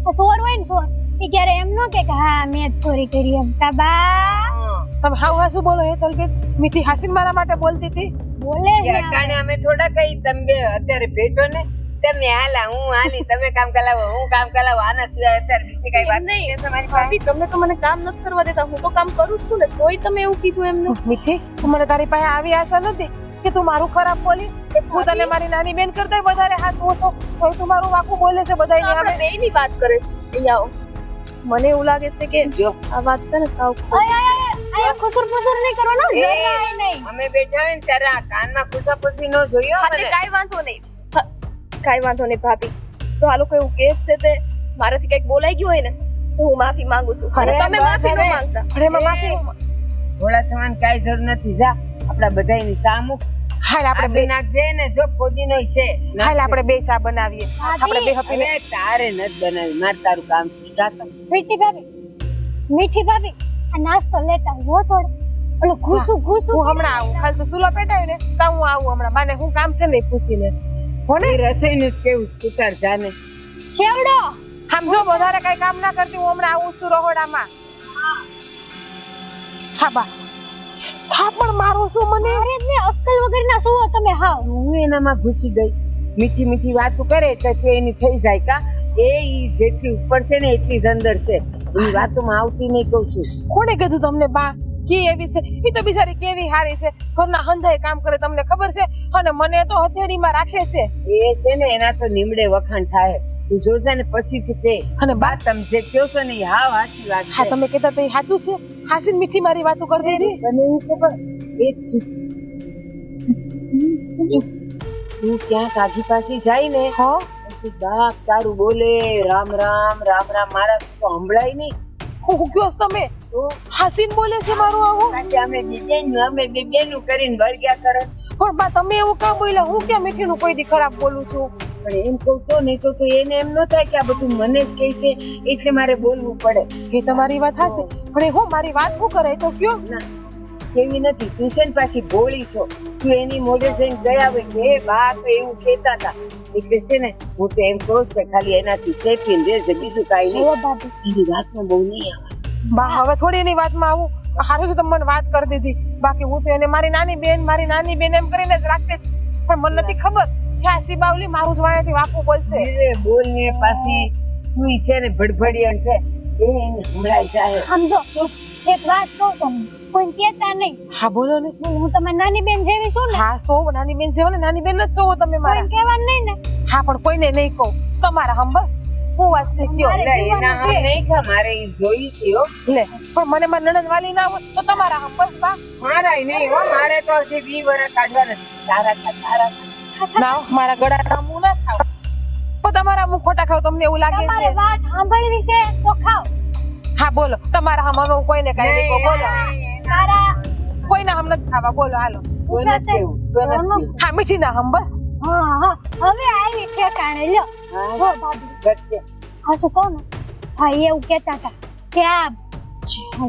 આ સોર હોય ને સોર, એ ક્યારે એમ ન કે હા મેં જ સોરી કરી એમ. કા બા તમે હાવ હાસું બોલો હેતલબેન? મીઠી હાસીને મારા માટે બોલતી હતી. બોલે કે જ અટાણે અમે થોડા કઈ તમે બે અત્યારે ભેટો ને તમે હાલા હું હાલી તમે કામ કરાવો હું કામ કરાવો, આના સિવાય અત્યારે બીજી કઈ વાત નહીં. છે તમારી પાસે? ભાભી તમે તો મને કામ નથી કરવા દેતા, હું તો કામ કરું છું ને તોય તમે એવું કીધું એમનું. મીઠી તું મને તારી પાસે આવી આશા નથી કે તું મારું ખરાબ બોલી. હું તને મારી નાની બેન કરતા વધારે હાથ ઓછો તો તું મારું વાકું બોલે છે બધાય ને આપણે આવે. બેયની વાત કરે છે. અહીંયા આવો. મને એવું લાગે છે કે જો આ વાત છે ને સાવ આય આય આય આય ખુસુર ફુસુર નહીં કરવાનો એ, જરાય નહીં. અમે બેઠા હોય ને ત્યારે આ કાનમાં ખુશાપુસી નો જોયો હા તે મને. કાંઈ વાંધો નહીં. હા, કાંઈ વાંધો નહીં ભાભી. જો આ લોકો એવું કહે છે તે મારાથી કંઈક બોલાઈ ગયું હોય ને તો હું માફી માંગુ છું. અને અરે તમે બસ માફી ન હવે. માંગતા. પણ એમાં માફી ભોળા થવાની કાંઈ જરૂર નથી. જા આપડા બધાયની સામું હાલ આપણે આપણે બે નાખજે ને જો ફોજીનોય છે હાલ આપણે બે ચા બનાવીએ. આપણે બે હપીને હવે તારે નથી બનાવી મારે તારું કામ છે. જા તમે. સ્વીટી ભાભી, મીઠી ભાભી, આ નાસ્તો લેતા જો થોડો. ઓલો ઘૂસું ઘૂસું હું હમણાં આવું. હાલ તું સુલો પેટાય ને તો હું આવું હમણાં. બાને હું કામ છે ને એ પૂછીને હો ને. એ રસોઈનું જ કેવું સુતાર જાને. છેવડો. આમ જો વધારે કઈ કામ ના કરતી હું હમણાં આવું છું રહોડામાં. હા બા હા પણ મારું શું મને અરે ને અક્કલ વગરના શું હો તમે હાવ. હું એનામાં ઘૂસી ગઈ. મીઠી મીઠી વાતો કરે એટલે તે એની થઈ જાય કા. એ ઈ જેટલી ઉપર છે ને એટલી જ અંદર છે. એની વાતોમાં આવતી નહીં કહું છું. કોને કીધું તમને બા કે એવી છે? એ તો બિચારી કેવી હારી છે, ઘરના હંધાય કામ કરે તમને ખબર છે. અને મને તો હથેળીમાં રાખે છે. એ છે ને એના તો નીમડે વખાણ થાય. તું જોજે ને પછી તું કે અને બા તમે જે કહો છો ને એ હાવ સાચી વાત હા છે. તમે કહેતા તો એ સાચું છે. હાસીન મીઠી મારી વાતો કરતી હતી. તને એવું ખબર એ તું ક્યાંક આઘી પાછી જાય ને હો પછી બાપ તારું બોલે રામ રામ રામ રામ મારા તો સંભળાય નહીં. હું કયો છો તમે? હાસીન બોલે છે મારું આવું. કારણ કે અમે બે બેનું કરીને વળગ્યા કરે. પણ બા તમે એવું કામ બોલ્યા? હું કેમ મીઠીનું કોઈ દી ખરાબ બોલું છું? પણ એમ કહું તો નહીં તો એને એમ ન થાય કે આ બધું મને જ કહે છે એટલે મારે બોલવું પડે. એ તમારી વાત સાચી, પણ એ હું મારી વાત શું કરે તો કયો. ના કેવી નથી. તું છે ને પાછી ભોળી છો. તું એની મોઢે જઈને ગયા હોય કે એ બા તો એવું કહેતા હતા એટલે છે ને હું તો એમ કહું કે ખાલી એનાથી સેફીને રહેજે બીજું કાંઈ જુઓ નહીં. ભાભી, એની વાતમાં બહુ નહીં આવે. બા હવે થોડી એની વાતમાં આવું. હારું છે તમે મને વાત કરી દીધી. બાકી હું તો એને મારી નાની બેન એમ કરીને જ રાખતી હતી. પણ મને નથી ખબર કે આ સીબાવલી મારું જ વાણેથી વાકું બોલશે. ધીરે બોલને પાછી તું છે ને ભડભડિયણ છે એ એને સંભળાઈ જાય. સમજો એક વાત કહું તમને, કોઈ કહેતા નહીં. હા બોલો ને. હું તમારી નાની બેન જેવી છું ને, હા સો નાની બેન જેવો ને નાની બેન જ છો તમે કોઈ મારા. કહેવાનું નહીં ને. હા પણ કોઈને નહીં કહું. તમારા હમ બસ હું વાત છે કયો. મારે એટલે એના જીવવાનું છે. હામ નહીં ખા મારે ઈ જોઈ છે હો. લે પણ મને મારી નણંદ વાલી ના હોય તો તમારા હમ બસ બા. મારાય નહીં હો. મારે તો હજી 20 વર્ષ કાઢવાના છે. તારા તારા ના મારા ગળાના મું ના ખાવ. પણ તમારા મું ખોટા ખાવ તમને એવું લાગે તમારે છે? વાત સાંભળવી છે તો ખાઓ. હા બોલો તમારા હમ હવે હું કોઈને કઈ નહીં કહું. બોલો તારા કોઈના હમ નથી ખાવા. બોલો હાલો. તો નથી કેવું, તો નથી કેવું. હા મીઠી ના હમ બસ. હા હવે આવી ઠેકાણે લ્યો જો ભાભી સત્ય હા શું કહું ને ભાઈ એવું કહેતા હતા કે આ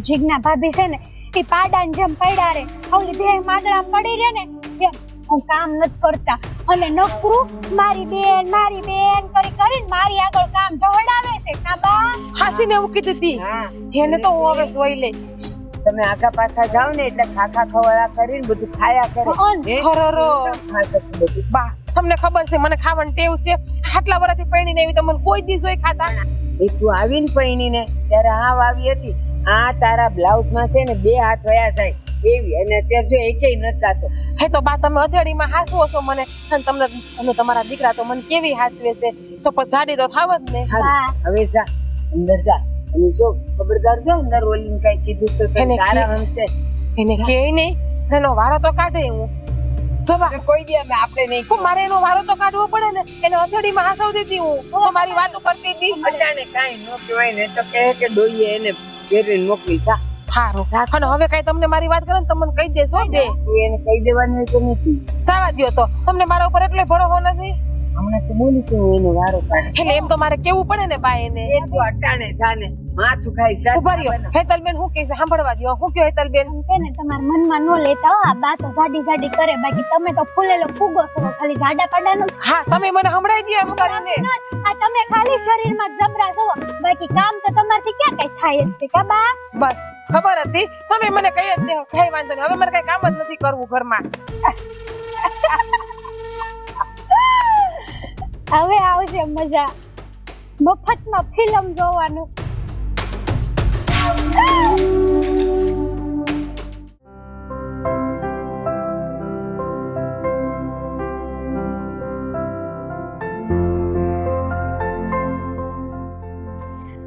જીજ્ઞા ભાભી છે ને એ પાડાની જેમ પડ્યા રે ઓલી બે માગડા પડી રે ને એમ હું કામ નથી કરતા અને નકરું મારી બેન કરી કરીને મારી આગળ કામ ઢોળાવે છે કાબા હાસીને એવું કીધી હતી હા એને તો હું હવે જોઈ લે તમે આગા પાછા જાવ ને એટલે ખાખા ખવડા કરીને બધું ખાયા કરે હે? હરોરો ખાય પછી બધું બા તમને ખબર છે મને ખાવાની ટેવ છે આટલા વર્ષથી પૈણીને એવી તમને કોઈ દી જોઈ ખાતા એ તું આવીને પૈણીને ત્યારે હાવ આવી હતી આ તારા બ્લાઉઝમાં છે ને 2 હાથ વયા જાય એવી અને અત્યારે જો એકેય નથી જાતો હે તો બા તમે અથેડીમાં હાસવો છો મને અને તમને અને તમારા દીકરા તો મને કેવી હાસવે છે તો પછી જાડી તો થાવ જ ને હારું, હવે જા અંદર જા અને જો ખબરદાર જો અંદર ઓલીને કઈ કીધું તો તને એને તારા કે- હમશે એને કે નહીં એનો વારો તો કાઢે હું જો બા કોઈ દી અમે આપણે નહીં પણ મારે એનો વારો તો કાઢવો પડે ને એને અથેડીમાં હાસવતી હતી હું તો મારી વાતો કરતી હતી અટાણે કાંઈ ન કહેવાય ને તો કહે કે ડોઈએ એને ઘેરે મોકલી જા સારું અને હવે કઈ તમને મારી વાત કરે ને તો મને કહી દેશો બે તું એને કહી દેવાનું હોય કે નથી સાવા દ્યો તો તમને મારા ઉપર એટલે ભરોસો નથી હમણાં તો બોલી કે હું એનો વારો કાઢે એટલે એમ તો મારે કેવું પડે ને બા એને એ તું અટાણે જાને માથું ખાઈ જા ઉભા રહ્યો હેતલબેન હું કહે છે સાંભળવા દ્યો હું કયો હેતલબેન છે ને તમારા મનમાં ન લેતા હો આ બા તો જાડી કરે બાકી તમે તો ફૂલેલો ફૂગો છો ખાલી જાડા પાડાનો જ હા તમે મને સંભળાઈ દ્યો એમ કરીને આ તમે ખાલી શરીરમાં જબરા છો બાકી કામ તો તમારથી ક્યાં કઈ થાય જ છે કા બા બસ ખબર હતી તમે મને કહી જ દેવો કઈ વાંધો નહીં હવે મારે કઈ કામ જ નથી કરવું ઘરમાં હવે આવશે મજા મફતમાં ફિલ્મ જોવાનું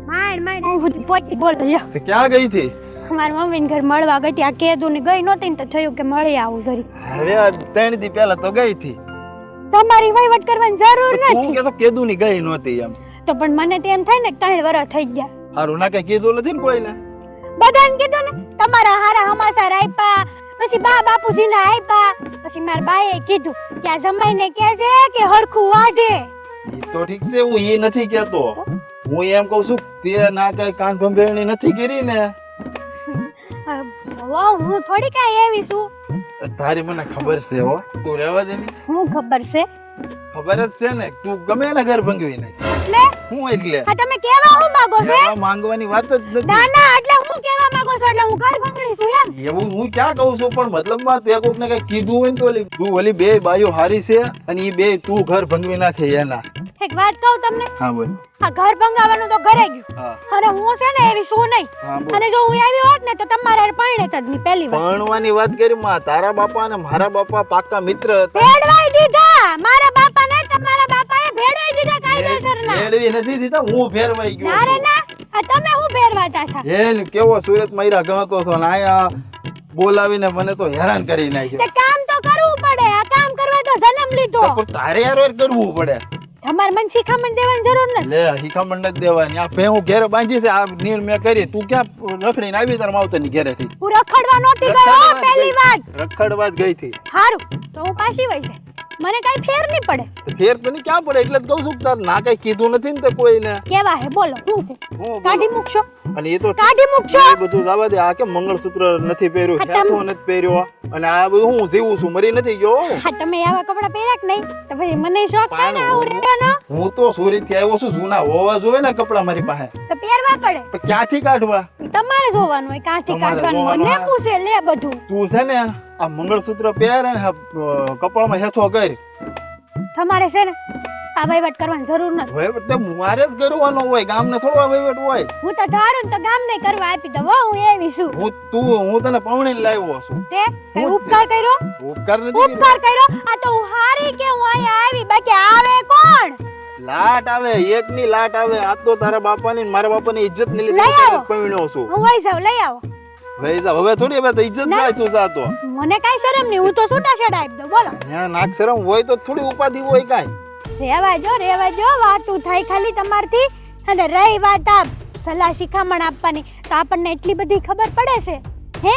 માંડ હું બધી પોચી બોલ લ્યો તે ક્યાં ગઈ હતી મારી મમ્મીને ઘર મળવા ગઈ હતી આ કેદુની ગઈ નહોતી ને તો થયું કે મળી આવું જરી હવે આ 3 દી પહેલા તો ગઈ હતી તમારી વહીવટ કરવાની જરૂર તું નથી કે તો કેદુ ની ગઈ નહોતી એમ તો પણ મને તો એમ થાય ને કે 3 વર્ષ થઈ ગયા હારું ના કઈ કીધું નથી ને કોઈને બધાને કીધું ને તમારા હારા હમાસાર આપ્યા પછી બા બાપુજીને આપ્યા પછી મારા બાએ કીધું કે આ જમાઈને કહે છે કે હરખું વાઢે ઈ તો ઠીક છે હું એ નથી કેતો હું એમ કહું છું તે ના કઈ કાન ભંભેરણી નથી કરી ને સવા હું થોડી કાંઈ એવી છું તારી મને ખબર છે હો તું રહેવા દે ની હું ખબર છે ખબર જ છે ને તું ગમે એના ઘર ભંગવી નહીં એટલે હું એટલે આ તમે કેવા હું માંગો છો એવા માંગવાની વાત જ નથી ના એટલે હું કેવા માંગો છો એટલે હું ઘર ભંગડી છું એમ એવું હું ક્યાં કહું છું પણ મતલબમાં તે કોક ને કઈ કીધું હોય ને તો તું ઓલી બે બાયો હારી છે અને ઈ બે તું ઘર ભંગવી નાખે એના એક વાત કહું તમને હા બોલ આ ઘર ભંગાવાનું તો ઘરે ગયું હા અને હું છે ને એવી શું નહીં હા બોલ અને જો હું આવી હોત ને તો તમારે પરણે જ નહીં પહેલી વાર પરણવાની વાત કરી માં તારા બાપા અને મારા બાપા પાકા મિત્ર હતા ભેળવાઈ દીધા મારા બાપા ને તમારા બાપાએ ભેળવાઈ દીધા કાયદેસરના મેળવી નથી દીધા હું ફેરવાઈ ગયો ના રે છું. ના આ તમે હું ભેરવાતા હતા એને કેવો સુરત મયરા ગણતો હતો ને આયા બોલાવીને મને તો હેરાન કરી નાખ્યો તે કામ તો કરવું પડે આ કામ કરવા તો જન્મ લીધો તો પણ તારે યાર કરવું પડે તમારે મન શીખામણ દેવાની જરૂર નથી લે હિખામણ નથી દેવાની આ ભે હું ઘેરે બાંધી છે આ નીર મેં કરી તું ક્યાં રખડીને આવી તારા માવતરની ઘેરેથી હું રખડવા નહોતી ગયો પહેલી વાર રખડવા જ ગઈ હતી હારું તો હું પાછી વઈ જાય મને કઈ ફેર નહીં પડે ફેર તને ક્યાં પડે એટલે જ કહું છું કે તાર ના કઈ કીધું નથી ને તે કોઈને કેવા હે બોલો હું છે હું કાઢી મૂકશો અને એ તો કાઢી મૂકશો એ બધું જવા દે આ કે મંગળસૂત્ર નથી પહેર્યું આ તમ- હેઠો નથી પહેર્યો અને આ બધું હું જીવું છું મરી નથી ગયો હા તમે આવા કપડા પહેર્યા કે નહીં તો પછી મને શોખ થાય ને પાણું. આવું રહેવાનો હું તો સુરત થી આવ્યો છું જૂના હોવા જોઈએ ને કપડા મારી પાસે તો પહેરવા પડે પણ ક્યાંથી કાઢવા તમારે જોવાનું હોય કાંથી તમારે કાઢવાનું મને જોવાનું. પૂછે લે બધું તું છે ને આ મંગળસૂત્ર પહેર અને આ, કપાળમાં હેઠો કર તમારે છે ને આ વહીવટ કરવાની જરૂર નથી વહીવટ તો મારે જ કરવાનો હોય ગામને થોડો વહીવટ હોય હું તો ધારું ને તો ગામ નહીં કરવા આપી દઉં હો, હું એવી છું હું તને પવણીને લાવ્યો છું તે કઈ હું- ઉપકાર કર્યો ઉપકાર નથી કર્યો. ઉપકાર કર્યો આ તો હું હારી કે હું અહીંયા આવી બાકી આવે કોણ લાટ આવે એકની લાટ આવે આ તો તારા બાપાની ને મારા બાપાની ઇજ્જત ની લઈ લીધે આવો. પવણ્યો છું હું વઈ જાઉં લઈ આવો ભાઈ હવે થોડી હવે તો ઇજ્જત ના. જાય તું જાતો મને કઈ શરમ નહીં હું તો છૂટા છેડા આપી દઉં બોલો ત્યાં નાક શરમ હોય તો થોડી ઉપાધિ હોય કાંઈ રેવા જો વાતું થાય ખાલી તમારથી અને રહી વાત આપ સલાહ શિખામણ આપવાની તો આપણને એટલી બધી ખબર પડે છે હે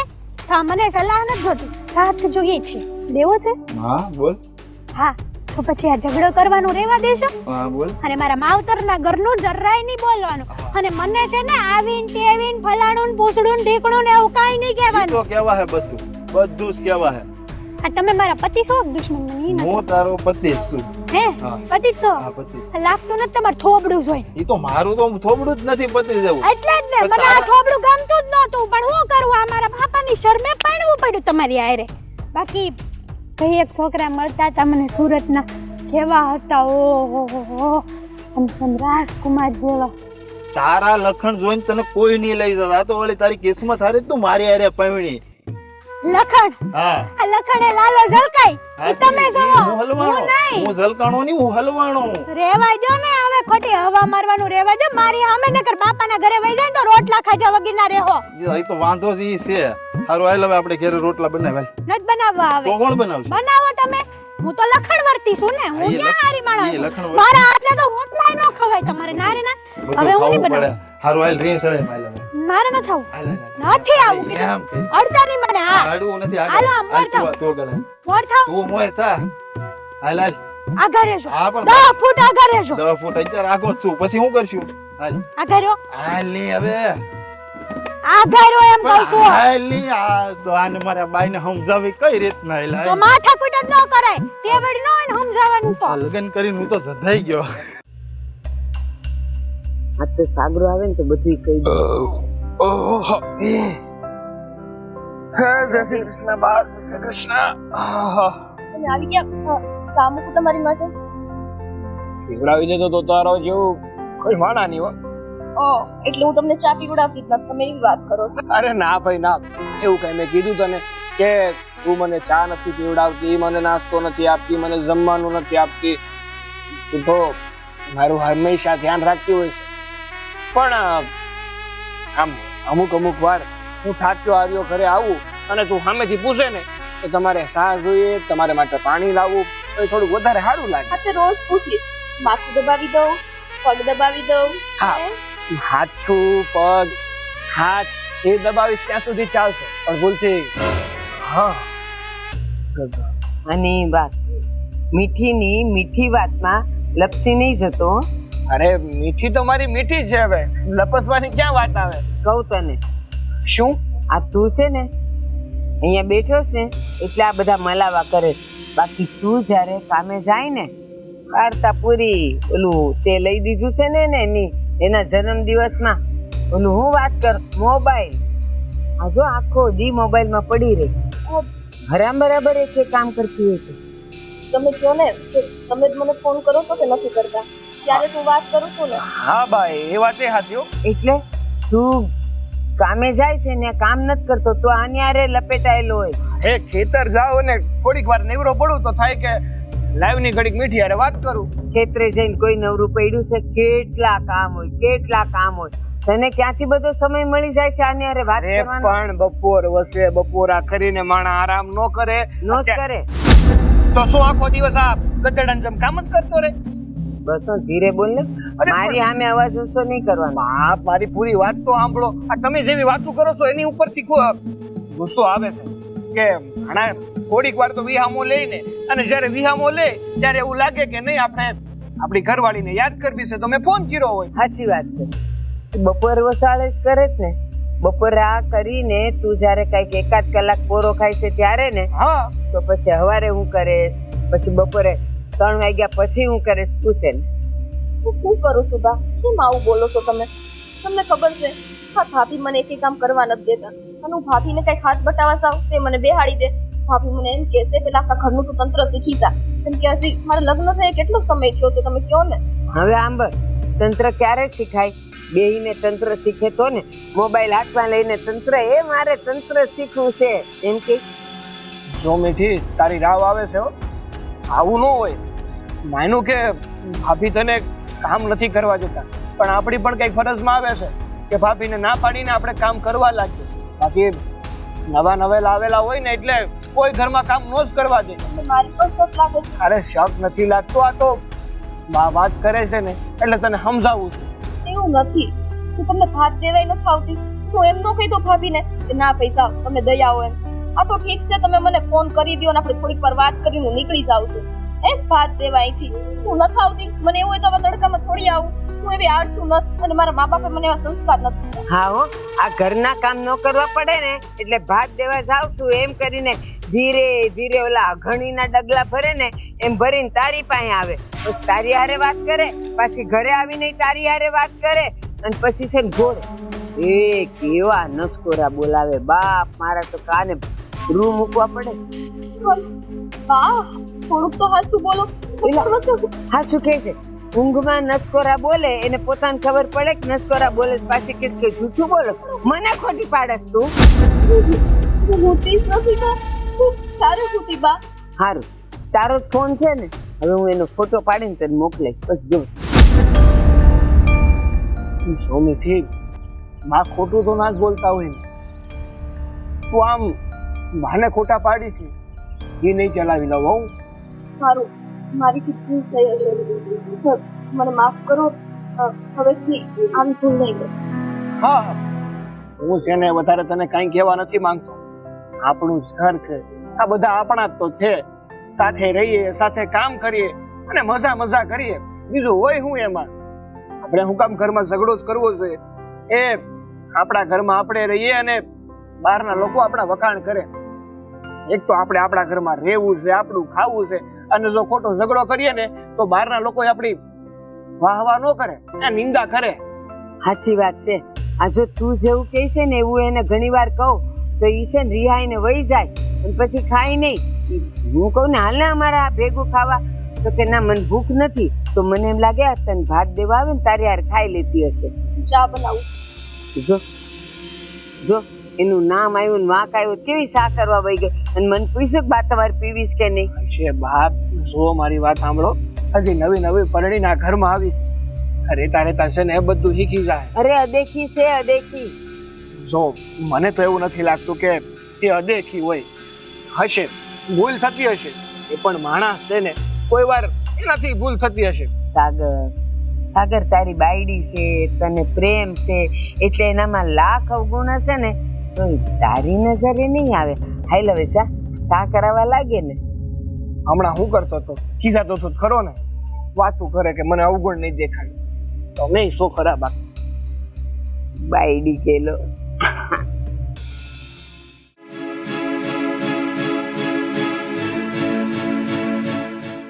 હા મને સલાહ નથી જોતી સાથ જોઈએ છે દેવો છે હા બોલ હા તો પછી આ ઝઘડો કરવાનું રહેવા દેશો હા બોલ. અને મારા માવતરના ઘરનું જરાય નહીં બોલવાનું અને મને છે ને આવીન તેવીન ફલાણું ને પૂછડું ને ઢીકણું ને એવું કાંઈ નહીં ઈ કહેવાનું તો કેવા હે બધું જ કેવા હે. આ તમે મારા પતિ છો કે દુશ્મન મને ઈ નથી હું તારો પતિ જ છું. હે હા. પતિ જ છો હા પતિ જ. લાગતું નથી તમારે થોબડું જોઈ ઈ તો મારું તો થોબડું જ નથી પતિ જેવું. એટલે જ ને તો મને આ તારા- થોબડું ગમતું જ નહોતું પણ હું કરું આ મારા બાપાની શરમે પાડવું પડ્યું તમારી આયરે બાકી કઈ એક છોકરા મળતા હતા મને સુરતના કેવા હતા ઓહો આમ રાજકુમાર જેવા તારા લખણ જોઈને તને કોઈ નહીં લઈ જતા. આ તો વળી તારી કિસ્મત હારી તું મારી હારે પૈણી. લખણ હા આ લખણે લાલો ઝલકાઈ હા, ઈ તમે ઈ છો હું હલવાણો. હું નહીં હું ઝલકાણો નહીં, હું હલવાણો. રેવા જો ને હવે ખોટી હવા મારવાનું રેવા જો મારી સામે નકર બાપાના ઘરે વઈ જાય ને તો રોટલા ખાજા વગર ના રહેવો ઈ તો વાંધો જ ઈ છે. હારું હાલ હવે આપણે ઘરે રોટલા બનાવ્યા. નત બનાવવા આવે તો કોણ બનાવશે? બનાવો તમે હું તો લખણ વર્તી છું ને હું ઈ ક્યાં હારી ઈ માણસ છું? લખણ વર્તી. મારા હાથે તો રોટલા ન ખવાય તમારે ના રે ના બધું હવે હું નહીં ખાવું પડે. બનાવું. હારું હાલ રીણ સળે માલ હવે. મારે ન થાવું હાલ, હાલ, હાલ. નથી આવું કીધું. એમ કે અડધા નહીં મને હા આડવું નથી આગળ. હાલો, આમ હાલ મોર તું ગલે. મોર થાવ તું મોય થા. હાલ હાલ. આગળ રહેજો હા પણ 10 ફૂટ આગળ રહેજો 10 ફૂટ અત્યારે આગો જ છું. પછી શું કરશું? હાલ. આગળ રહ્યો હાલ ની હવે. આગળ રહ્યો એમ કહું છું હાલ ની આ તો આને મારા બાઈને સમજાવી કઈ રીતના હાલ. તો માથા કુટ જ ન કરાય તે વળી ન હોય ને સમજાવવાનું તો લગ્ન કરીને હું તો જધાઈ ગયો. આ તો સાગરો આવે ને તો બધું કહી દે જય શ્રી કૃષ્ણ બાળ જય શ્રી કૃષ્ણ તમે આવી ગયા સામુકુ તમારી માટે પીવડાવી દેતો તો તારો જેવું કોઈ માણા નહીં હો. ઓ એટલે હું તમને ચા પીવડાવતી જ નથી તમે એવી વાત કરો છો અરે ના ભાઈ ના, એવું કઈ મેં કીધું તને કે તું મને ચા નથી પીવડાવતી, મને નાસ્તો નથી આપતી, મને જમવાનું નથી આપતી. તું તો મારું હંમેશા ધ્યાન રાખતી હોય છે. પણ આમ અમુક વાર હું થાક્યો આવ્યો ઘરે આવું અને તું સામેથી પૂછે ને તો તમારે ચા જોઈએ, તમારે માટે પાણી લાવવું, તો એ થોડું વધારે સારું લાગે. હા તે રોજ પૂછીશ માથું દબાવી દઉં પગ દબાવી દઉં હા. હે? હાથું પગ હાથ એ દબાવીશ ત્યાં સુધી ચાલશે, પણ ભૂલથી હા અને ઈ વાત મીઠીની મીઠી વાતમાં લપસી નહીં જતો હો. અરે મીઠી તો મારી મીઠી જ છે, હવે લપસવાની ક્યાં વાત આવે. કહું તને શું આ તું છે ને અહીંયા બેઠો છે ને એટલે આ બધા મલાવા કરે છે. બાકી તું જ્યારે કામે જાય ને વાર્તા પૂરી ઓલું તે લઈ દીધું છે ને એની એના જન્મ દિવસમાં ઓલું હું વાત કર મોબાઈલ આ જો આખો દી મોબાઈલમાં પડી રહી હરામ બરાબર એક કામ કરતી હોય છે. તમે કહો ને કે તમે જ મને ફોન કરો છો કે નથી કરતા ત્યારે હું વાત કરું છું ને હા ભાઈ એ વાત એ સાચી હો. એટલે તું કામે જાય છે ને કામ નથી કરતો તો આની હારે લપેટાયેલો હોય. એ ખેતર જાઓ ને થોડીક વાર નેવરો પડું તો થાય કે લાઈવ ની ઘડીક મીઠી હારે વાત કરું. ખેતરે જઈને કોઈ નવરું પડ્યું છે કેટલા કામ હોય તને ક્યાંથી બધો સમય મળી જાય છે આની હારે વાત અરે કરવાનો પણ બપોર વસે બપોરા કરીને માણા આરામ ન કરે નો જ કરે. તો શું આખો દિવસ આ ગધેડાની જેમ કામ જ કરતો રે. બસ ધીરે બોલ ને અરે મારી સામે અવાજ ઊંચો નહીં કરવાનો. બાપ મારી પૂરી વાત તો સાંભળો. આ તમે જેવી વાતો કરો છો એની ઉપરથી ગુસ્સો આવે છે કે ઘણા થોડીક વાર તો વિહામો લઈને અને જ્યારે વિહામો લે ત્યારે એવું લાગે કે નહીં આપણે આપણી ઘરવાળીને યાદ કરવી છે તો મેં ફોન કર્યો હોય. સાચી વાત છે બપોર વસાળે જ કરે જ ને બપોરે આ કરીને તું જ્યારે કઈક એકાદ કલાક પોરો ખાય છે ત્યારે ને હા તો પછી સવારે હું કરે પછી બપોરે 3 વાગ્યા પછી હું કરે પૂછે ને હું શું કરું છું બા કેમ આવું બોલો છો તમે તમને ખબર છે હા ભાભી મને એક કામ કરવા નથી દેતા અને હું ભાભીને કઈ હાથ બટાવા સાવ તે મને બેહાડી દે ભાભી મને એમ કહે છે પેલા આખા ઘરનું તું તંત્ર શીખી જા કેમ કે હજી મારા લગ્ન થયે કેટલો સમય થયો છે તમે કહો ને હવે આંબળ તંત્ર ક્યારે શીખાય બેહીને તંત્ર શીખે તો ને મોબાઈલ હાથમાં લઈને તંત્ર એ મારે તંત્ર શીખવું છે એમ કે જો મીઠી તારી રાવ આવે છે હો. આવું ન હોય. માનું કે ભાભી તને કામ નથી કરવા જતા પણ આપણી પણ કઈક ફરજમાં આવે છે કે ભાભીને ના પાડીને આપણે કામ કરવા લાગીએ. બાકી નવા નવેલા આવેલા હોય ને એટલે કોઈ ઘરમાં કામ ન જ કરવા દે. મારી પર શોખ લાગે છે અરે શક નથી લાગતો. આ તો વાત કરે છે ને એટલે તને સમજાવું છું. એવું નથી હું તમને ભાત દેવાય નથી આવતી હું એમ ન કહી દો ભાભીને કે ના પૈસા તમે દયા હોય આ તો ઠીક છે તમે મને ફોન કરી દો અને આપણે થોડીક વાર વાત કરીને હું નીકળી જાઉં છું એ ભાત દેવા અહીંથી હું નથી આવતી. મને એવું હોય તો હવે તડકામાં થોડી આવું. હું એવી આળસુ નથી અને મારા મા બાપે મને એવા સંસ્કાર નથી. હા હો, આ ઘરના કામ ન કરવા પડે ને એટલે ભાત દેવા જાવ છું એમ કરીને ધીરે ધીરે ઓલા અઘણીના ડગલા ભરે ને એમ ભરીને તારી પાસે આવે, પછી તારી હારે વાત કરે, પાછી ઘરે આવીને તારી હારે વાત કરે અને પછી છે ને ઘોડે એ કેવા નસકોરા બોલાવે. બાપ મારા તો કાને રૂ મૂકવા પડે. વાહ, થોડુંક તો હાસુ બોલો. હા શું કહે છે? ઊંઘમાં નસકોરા બોલે એને પોતાને ખબર પડે કે નસકોરા બોલે પાછી કે જૂઠું બોલો. મને ખોટી પાડસ તું. હું હોતી જ નથી તો હું ક્યારે હોતી બા? હારું, તારો ફોન છે ને, હવે હું એનો ફોટો પાડીને તને મોકલાઈશ. બસ જો સોમી ઠીક, માં ખોટું તો ના જ બોલતા હોય ને. તું આમ માને ખોટા પાડી છે એ નહીં ચલાવી લઉં હું. સારું, મારીથી ભૂલ થઈ હશે. મને માફ કરો. હવેથી આવી ભૂલ નહીં કરું. હા, હું છે ને વધારે તને કાંઈ કહેવા નથી માંગતો. આપણું ઘર છે, આ બધા આપણા જ તો છે. સાથે રહીએ, સાથે કામ કરીએ અને મજા કરીએ. બીજું હોય હું એમાં? આપણે હું કામ ઘરમાં ઝઘડો જ કરવો જોઈએ? એ આપણા ઘરમાં આપણે રહીએ અને બહારના લોકો આપણા વખાણ કરે. એક તો આપણે આપણા ઘરમાં રહેવું છે, આપણું ખાવું છે, અને જો ખોટો ઝઘડો કરીએ ને તો બહારના લોકો આપણી વાહવા ન કરે, નિંદા કરે. સાચી વાત છે. આ જો તું જેવું કહે છે ને એવું એને ઘણી વાર કહું તો ઈ છે ને રિહાઈને વહી જાય અને પછી ખાય નહીં. હું કહું ને હાલ ને અમારા ભેગું ખાવા, તો કે ના મને ભૂખ નથી. તો મને એમ લાગે તને ભાત દેવા આવે ને તારી હારે ખાઈ લેતી હશે. ચા બનાવું. જો જો એનું નામ આવ્યું ને વાંક આવ્યો, કેવી સા કરવા વહી ગઈ. અને મને પૂછ્યું કે બા તમારે પીવીશ કે નહીં. છે બાપ, જો મારી વાત સાંભળો. હજી નવી પરણીના ઘરમાં આવીશ, રેતા છે ને એ બધું શીખી જાય. અરે અદેખી છે, અદેખી. જો મને તો એવું નથી લાગતું કે એ અદેખી હોય. હશે, ભૂલ થતી હશે, એ પણ માણસ છે ને, કોઈ વાર એનાથી ભૂલ થતી હશે. સાગર તારી બાયડી છે, તને પ્રેમ છે એટલે એનામાં લાખ અવગુણ હશે ને તો તારી નજરે નહીં આવે. હાલ હવે સા કરાવવા લાગે ને. હમણાં હું કરતો હતો, ખીજાતો તો ખરો ને, વાતું કરે કે મને અવગુણ નહીં દેખાય. તો નહીં શું ખરાબ બાયડી કેલો.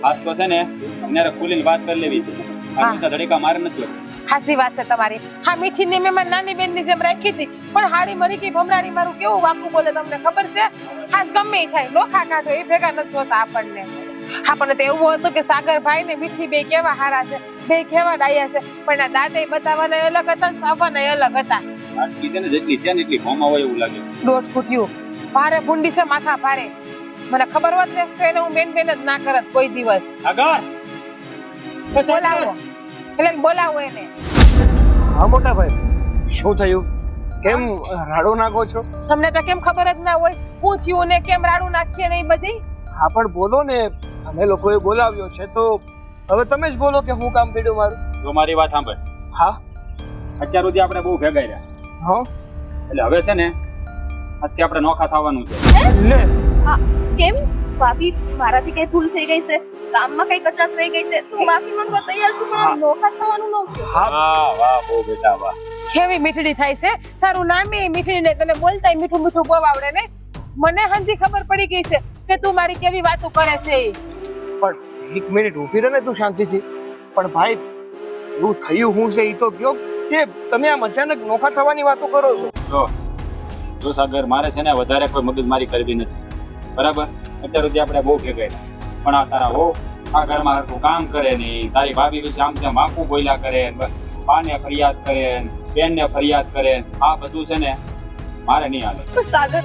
ખાસ તો છે ને અમને ખુલીને વાત કરી લેવી છે. આ ધડેકા મારે નથી. સાચી વાત છે તમારી. હા, મીઠી ને મેં નાની બેન ની જેમ રાખી હતી, પણ હાડી મરી ગઈ ભમરાડી મારું કેવું વાકું બોલે તમને ખબર છે? ખાસ ગમે થાય લોખા કાઢો એ ભેગા નથી જોતા આપણને. આપણને તો એવું હતું કે સાગરભાઈ ને મીઠી બે કેવા હારા છે, બે કેવા ડાયા છે, પણ આ દાદા બતાવવાના અલગ હતા ને સાવવાના અલગ હતા. આટલી છે ને જેટલી છે ને એટલી ભોમાં હોય એવું લાગે. દોઢ ફૂટ્યું ભારે ભૂંડી છે, માથા ભારે. મને ખબર હોત ને તો એને હું બેન જ ના કરત કોઈ દિવસ. આગળ બોલાવો એટલે બોલાવો એને. હા મોટા ભાઈ, શું થયું? કેમ રાડો નાખો છો? તમને તો કેમ ખબર જ ના હોય પૂછ્યું ને કેમ રાડું નાખીએ ને એ બધી? હા પણ બોલો ને, અમે લોકોએ બોલાવ્યો છે તો હવે તમે જ બોલો કે હું કામ કર્યું મારું. જો મારી વાત સાંભળ. હા, અત્યાર સુધી આપણે બહુ ભેગા રહ્યા. હા એટલે હવે છે ને આજથી આપણે નોખા થવાનું છે. લે, હા, કેમ ભાભી? મારાથી કઈ ભૂલ થઈ ગઈ છે? કામમાં કઈ કચાશ રહી ગઈ છે? તું માફી માંગવા તૈયાર છું, પણ આમ નોખા થવાનું ન થયું. વાહ વાહ, બહુ બેટા વાહ. કેવી મીઠડી થાય છે. તારું નામ એ મીઠડી ને તને બોલતા મીઠું મીઠું બહુ આવડે ને. મને હંધી ખબર પડી ગઈ છે કે તું મારી કેવી વાતો કરે છે. પણ એક મિનિટ ઊભી રહે ને તું શાંતિથી. પણ ભાઈ, એવું થયું હું છે એ તો કયો કે તમે આમ અચાનક નોખા થવાની વાતો કરો છો. જો સાગર, મારે છે ને વધારે કોઈ મગજમારી કરવી નથી, બરાબર? અત્યાર સુધી આપણે બહુ ભેગા રહ્યા, પણ આ તારા હો આ ઘરમાં હરખું કામ કરે નહીં, તારી ભાભી વિશે આમ તેમ આંખું બોલ્યા કરે, બાને ફરિયાદ કરે, બેનને ફરિયાદ કરે, આ બધું છે ને મારે નહીં હાલે. પણ સાગર,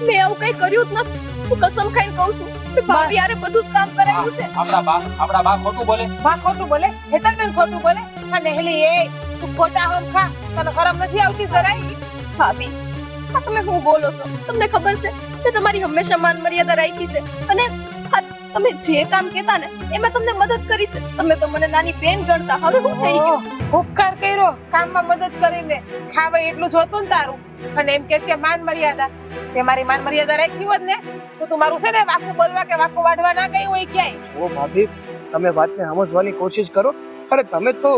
મેં આવું કઈ કર્યું જ નથી. હું કસમ ખાઈને કહું છું કે ભાભી યારે બધું જ કામ કરાવ્યું છે. આપણા બા ખોટું બોલે? બા ખોટું બોલે, હેતલબેન ખોટું બોલે. અને હેલી એ તું ખોટા હમ ખા, તને શરમ નથી આવતી જરાય? ભાભી, આ તમે શું બોલો છો? તમને ખબર છે કે તમારી હંમેશા માન મર્યાદા રાખી છે, અને હા, તમે જે કામ કહેતા ને એમાં તમને મદદ કરી છે. તમે તો મને નાની બેન ગણતા. હવે શું થઈ ગયું? ઉપકાર કર્યો કામમાં મદદ કરીને. ખાવા એટલું જોતું ને તારું અને એમ કે માન મર્યાદા. તે મારી માન મર્યાદા રાખી હોત ને તો તું મારું છે ને વાકું બોલવા કે વાકું વાઢવા ના ગઈ હોય ક્યાંય. ઓ ભાભી, તમે વાતને સમજવાની કોશિશ કરો. અરે તમે તો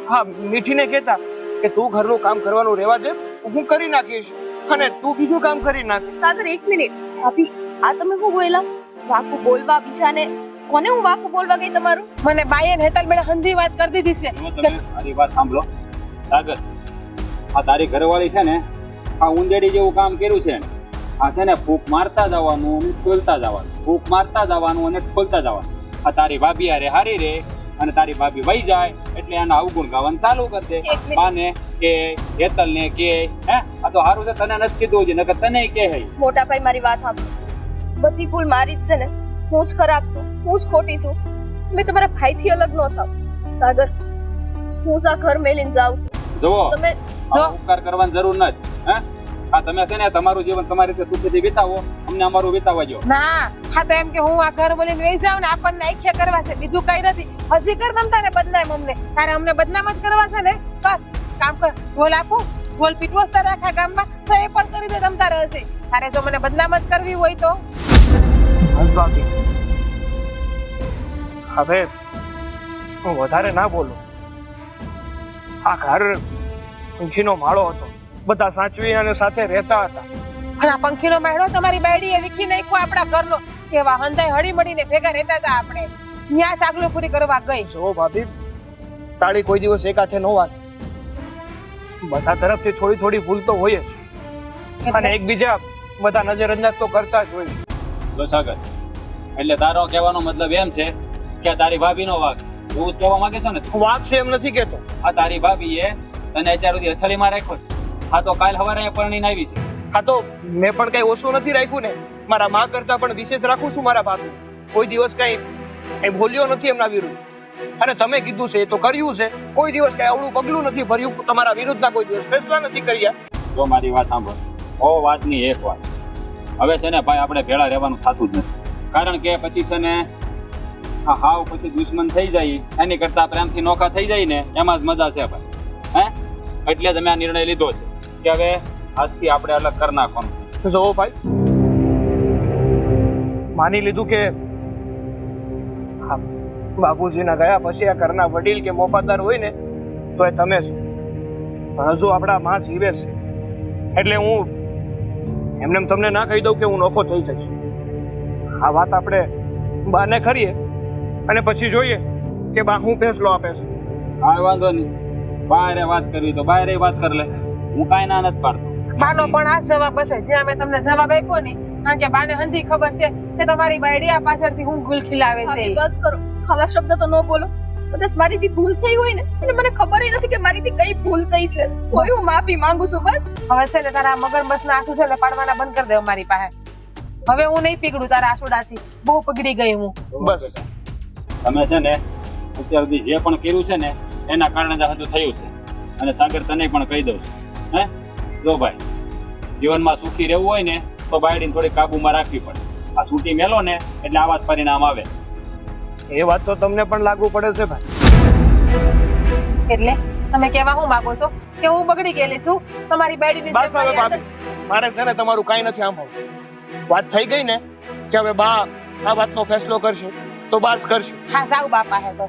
હા મીઠીને કહેતા કે તું ઘરનું કામ કરવાનું રહેવા દે, હું કરી નાખીશ અને તું બીજું કામ કરી નાખ. સાગર, એક મિનિટ. ભાભી, આ તમે શું બોલ્યા? વાકું બોલવા બીજાને? કોને હું વાકું બોલવા ગઈ તમારું? મને બાયન હેતલ મેળે હંધી વાત કરી દીધી છે. તમે મારી વાત સાંભળો. સાગર, આ તારી ઘરવાળી છે ને આ ઉંદેડી જેવું કામ કર્યું છે ને. આ છે ને ફૂંક મારતા જવાનું અને ખોલતા જવાનું, ફૂંક મારતા જવાનું અને ખોલતા જવાનું. આ તારી ભાભી હારે હારી રે અને તારી ભાભી વહી જાય એટલે એના અવગુણ ગાવાનું ચાલુ કરી દે. એક મિનિટ. બાને કે હેતલને કે હે આ તો હારું છે તને નથી કીધું છે નકર તને કે હે. મોટા ભાઈ, મારી વાત સાંભળો. બધી ભૂલ મારી જ છે ને. હું જ ખરાબ છું, હું જ ખોટી છું. મેં તમારા ભાઈથી અલગ ન થાવ. સાગર, હું જ આ ઘર મેલીને જાઉં છું. જુઓ, તમે આ ઉપકાર કરવાની જરૂર નથી. હે આ તમે છે ને તમારું જીવન તમારી રીતે સુખીથી વિતાવો, અમને અમારું વિતાવવા જો. ના, હા તો એમ કે હું આ ઘર બોલીને વહી જાઉં ને આપણને આખ્યા કરવા છે, બીજું કઈ નથી. હજી કર તમ તારે બદનામ અમને. તારે અમને બદનામ જ કરવા છે ને? બસ કામ કર, ઢોલ આપું, ઢોલ પીટવો તારે આખા ગામમાં તો એ પણ કરી દે તમ તારે હશે. તારે જો મને બદનામ જ કરવી હોય તો બસ ભાભી, હવે હું વધારે ના બોલું. આ ઘર પંખીનો માળો હતો, બધા સાચવી અને સાથે રહેતા હતા. અને આ પંખીનો માળો તમારી બાયડીએ વીખી નાખ્યો આપણા ઘરનો. કેવા હંધાઈ હળી મળીને ભેગા રહેતા હતા આપણે. ન્યા ચાકલો પૂરી કરવા ગઈ. જો ભાભી, તાળી કોઈ દિવસ એકાથે ન વાત. બધા તરફથી થોડી થોડી ભૂલ તો હોય જ અને એકબીજા બધા નજરઅંદાજ તો કરતા જ હોય. જો સાગર, એટલે તારો કહેવાનો મતલબ એમ છે કે આ તારી ભાભીનો વાંક. એવું જ કહેવા માંગે છો ને? વાંક છે એમ નથી કેતો. આ તારી ભાભીએ તને અત્યાર સુધી હથેળીમાં રાખ્યો છે. આ તો કાલ સવારે અહીંયા પરણીને આવી છે. હા તો મેં પણ કઈ ઓછું નથી રાખ્યું ને. મારા માં કરતા પણ વિશેષ રાખું છું મારા ભાભી. કોઈ દિવસ કઈ બોલ્યો નથી એમના વિરુદ્ધ. અને તમે કીધું છે એ તો કર્યું છે. કોઈ દિવસ કઈ અવળું પગલું નથી ભર્યું તમારા વિરુદ્ધના. કોઈ દિવસ ફેસલા નથી કર્યા. જો મારી વાત સાંભળ. ઓ વાતની એક વાત. હવે છે ને ભાઈ આપણે ભેળા રહેવાનું થતું જ નથી. કારણ કે પછી છે ને હા હાવ પછી દુશ્મન થઈ જાય એની કરતા પ્રેમથી નોખા થઈ જાય ને એમાં જ મજા છે ભાઈ. હે એટલે જ અમે આ નિર્ણય લીધો છે કે હવે આજથી આપણે અલગ કરી નાખવાનું. જો ભાઈ, માની લીધું કે હા બાપુજીના ગયા પછી આ ઘરના વડીલ કે મોફાદાર હોય ને તો એ તમે છો. પણ હજુ આપણા માં જીવે છે એટલે હું એમને તમને ના કહી દઉં કે હું નોખો થઈ જઈશ. આ વાત આપણે બાને કરીએ અને પછી જોઈએ કે બા હું ફેસલો આપે છે. હા વાંધો નહીં. બહાર વાત કરવી તો બહાર વાત કરી લે. હું કાંઈ ના નથી પાડતો. બાનો પણ આ જવાબ હશે જ્યાં મેં તમને જવાબ આપ્યો ને. કારણ કે બાને હંધી ખબર છે કે તમારી બાયડી આ પાછળથી હું ગુલ ખીલાવે છે. ભાભી, બસ કરો. આવા શબ્દ તો ન બોલો. કદાચ મારીથી ભૂલ થઈ હોય ને એટલે મને ખબર નથી કે મારીથી કઈ ભૂલ થઈ છે. કોઈ હું માફી માંગુ છું. બસ હવે છે ને તારા મગરમચ્છના આંસુ છે ને પાડવાના બંધ કરી દે મારી પાસે. હવે હું નહીં પીગડું તારા આંસુડાથી. બહુ પગડી ગઈ હું. બસ તમે છે ને અત્યાર સુધી જે પણ કર્યું છે ને એના કારણે જ હજુ થયું છે. અને સાગર તને પણ કહી દઉં છું. હે જો ભાઈ, જીવનમાં સુખી રહેવું હોય ને તો બાયડીને થોડી કાબુમાં રાખવી પડે. આ છૂટી મેલો ને એટલે આવા જ પરિણામ આવે. એ વાત તો તમને પણ લાગુ પડે છે ભાઈ. એટલે તમે કેવા હું માંગો છો કે હું બગડી ગયેલી છું? તમારી બાયડીની બસ હવે ભાભી, મારે છે ને તમારું કાંઈ નથી સાંભળવું. વાત થઈ ગઈ ને કે હવે બા આ વાતનો ફેસલો કરશે તો બા જ કરશે. હા જાવ બાપા હે તો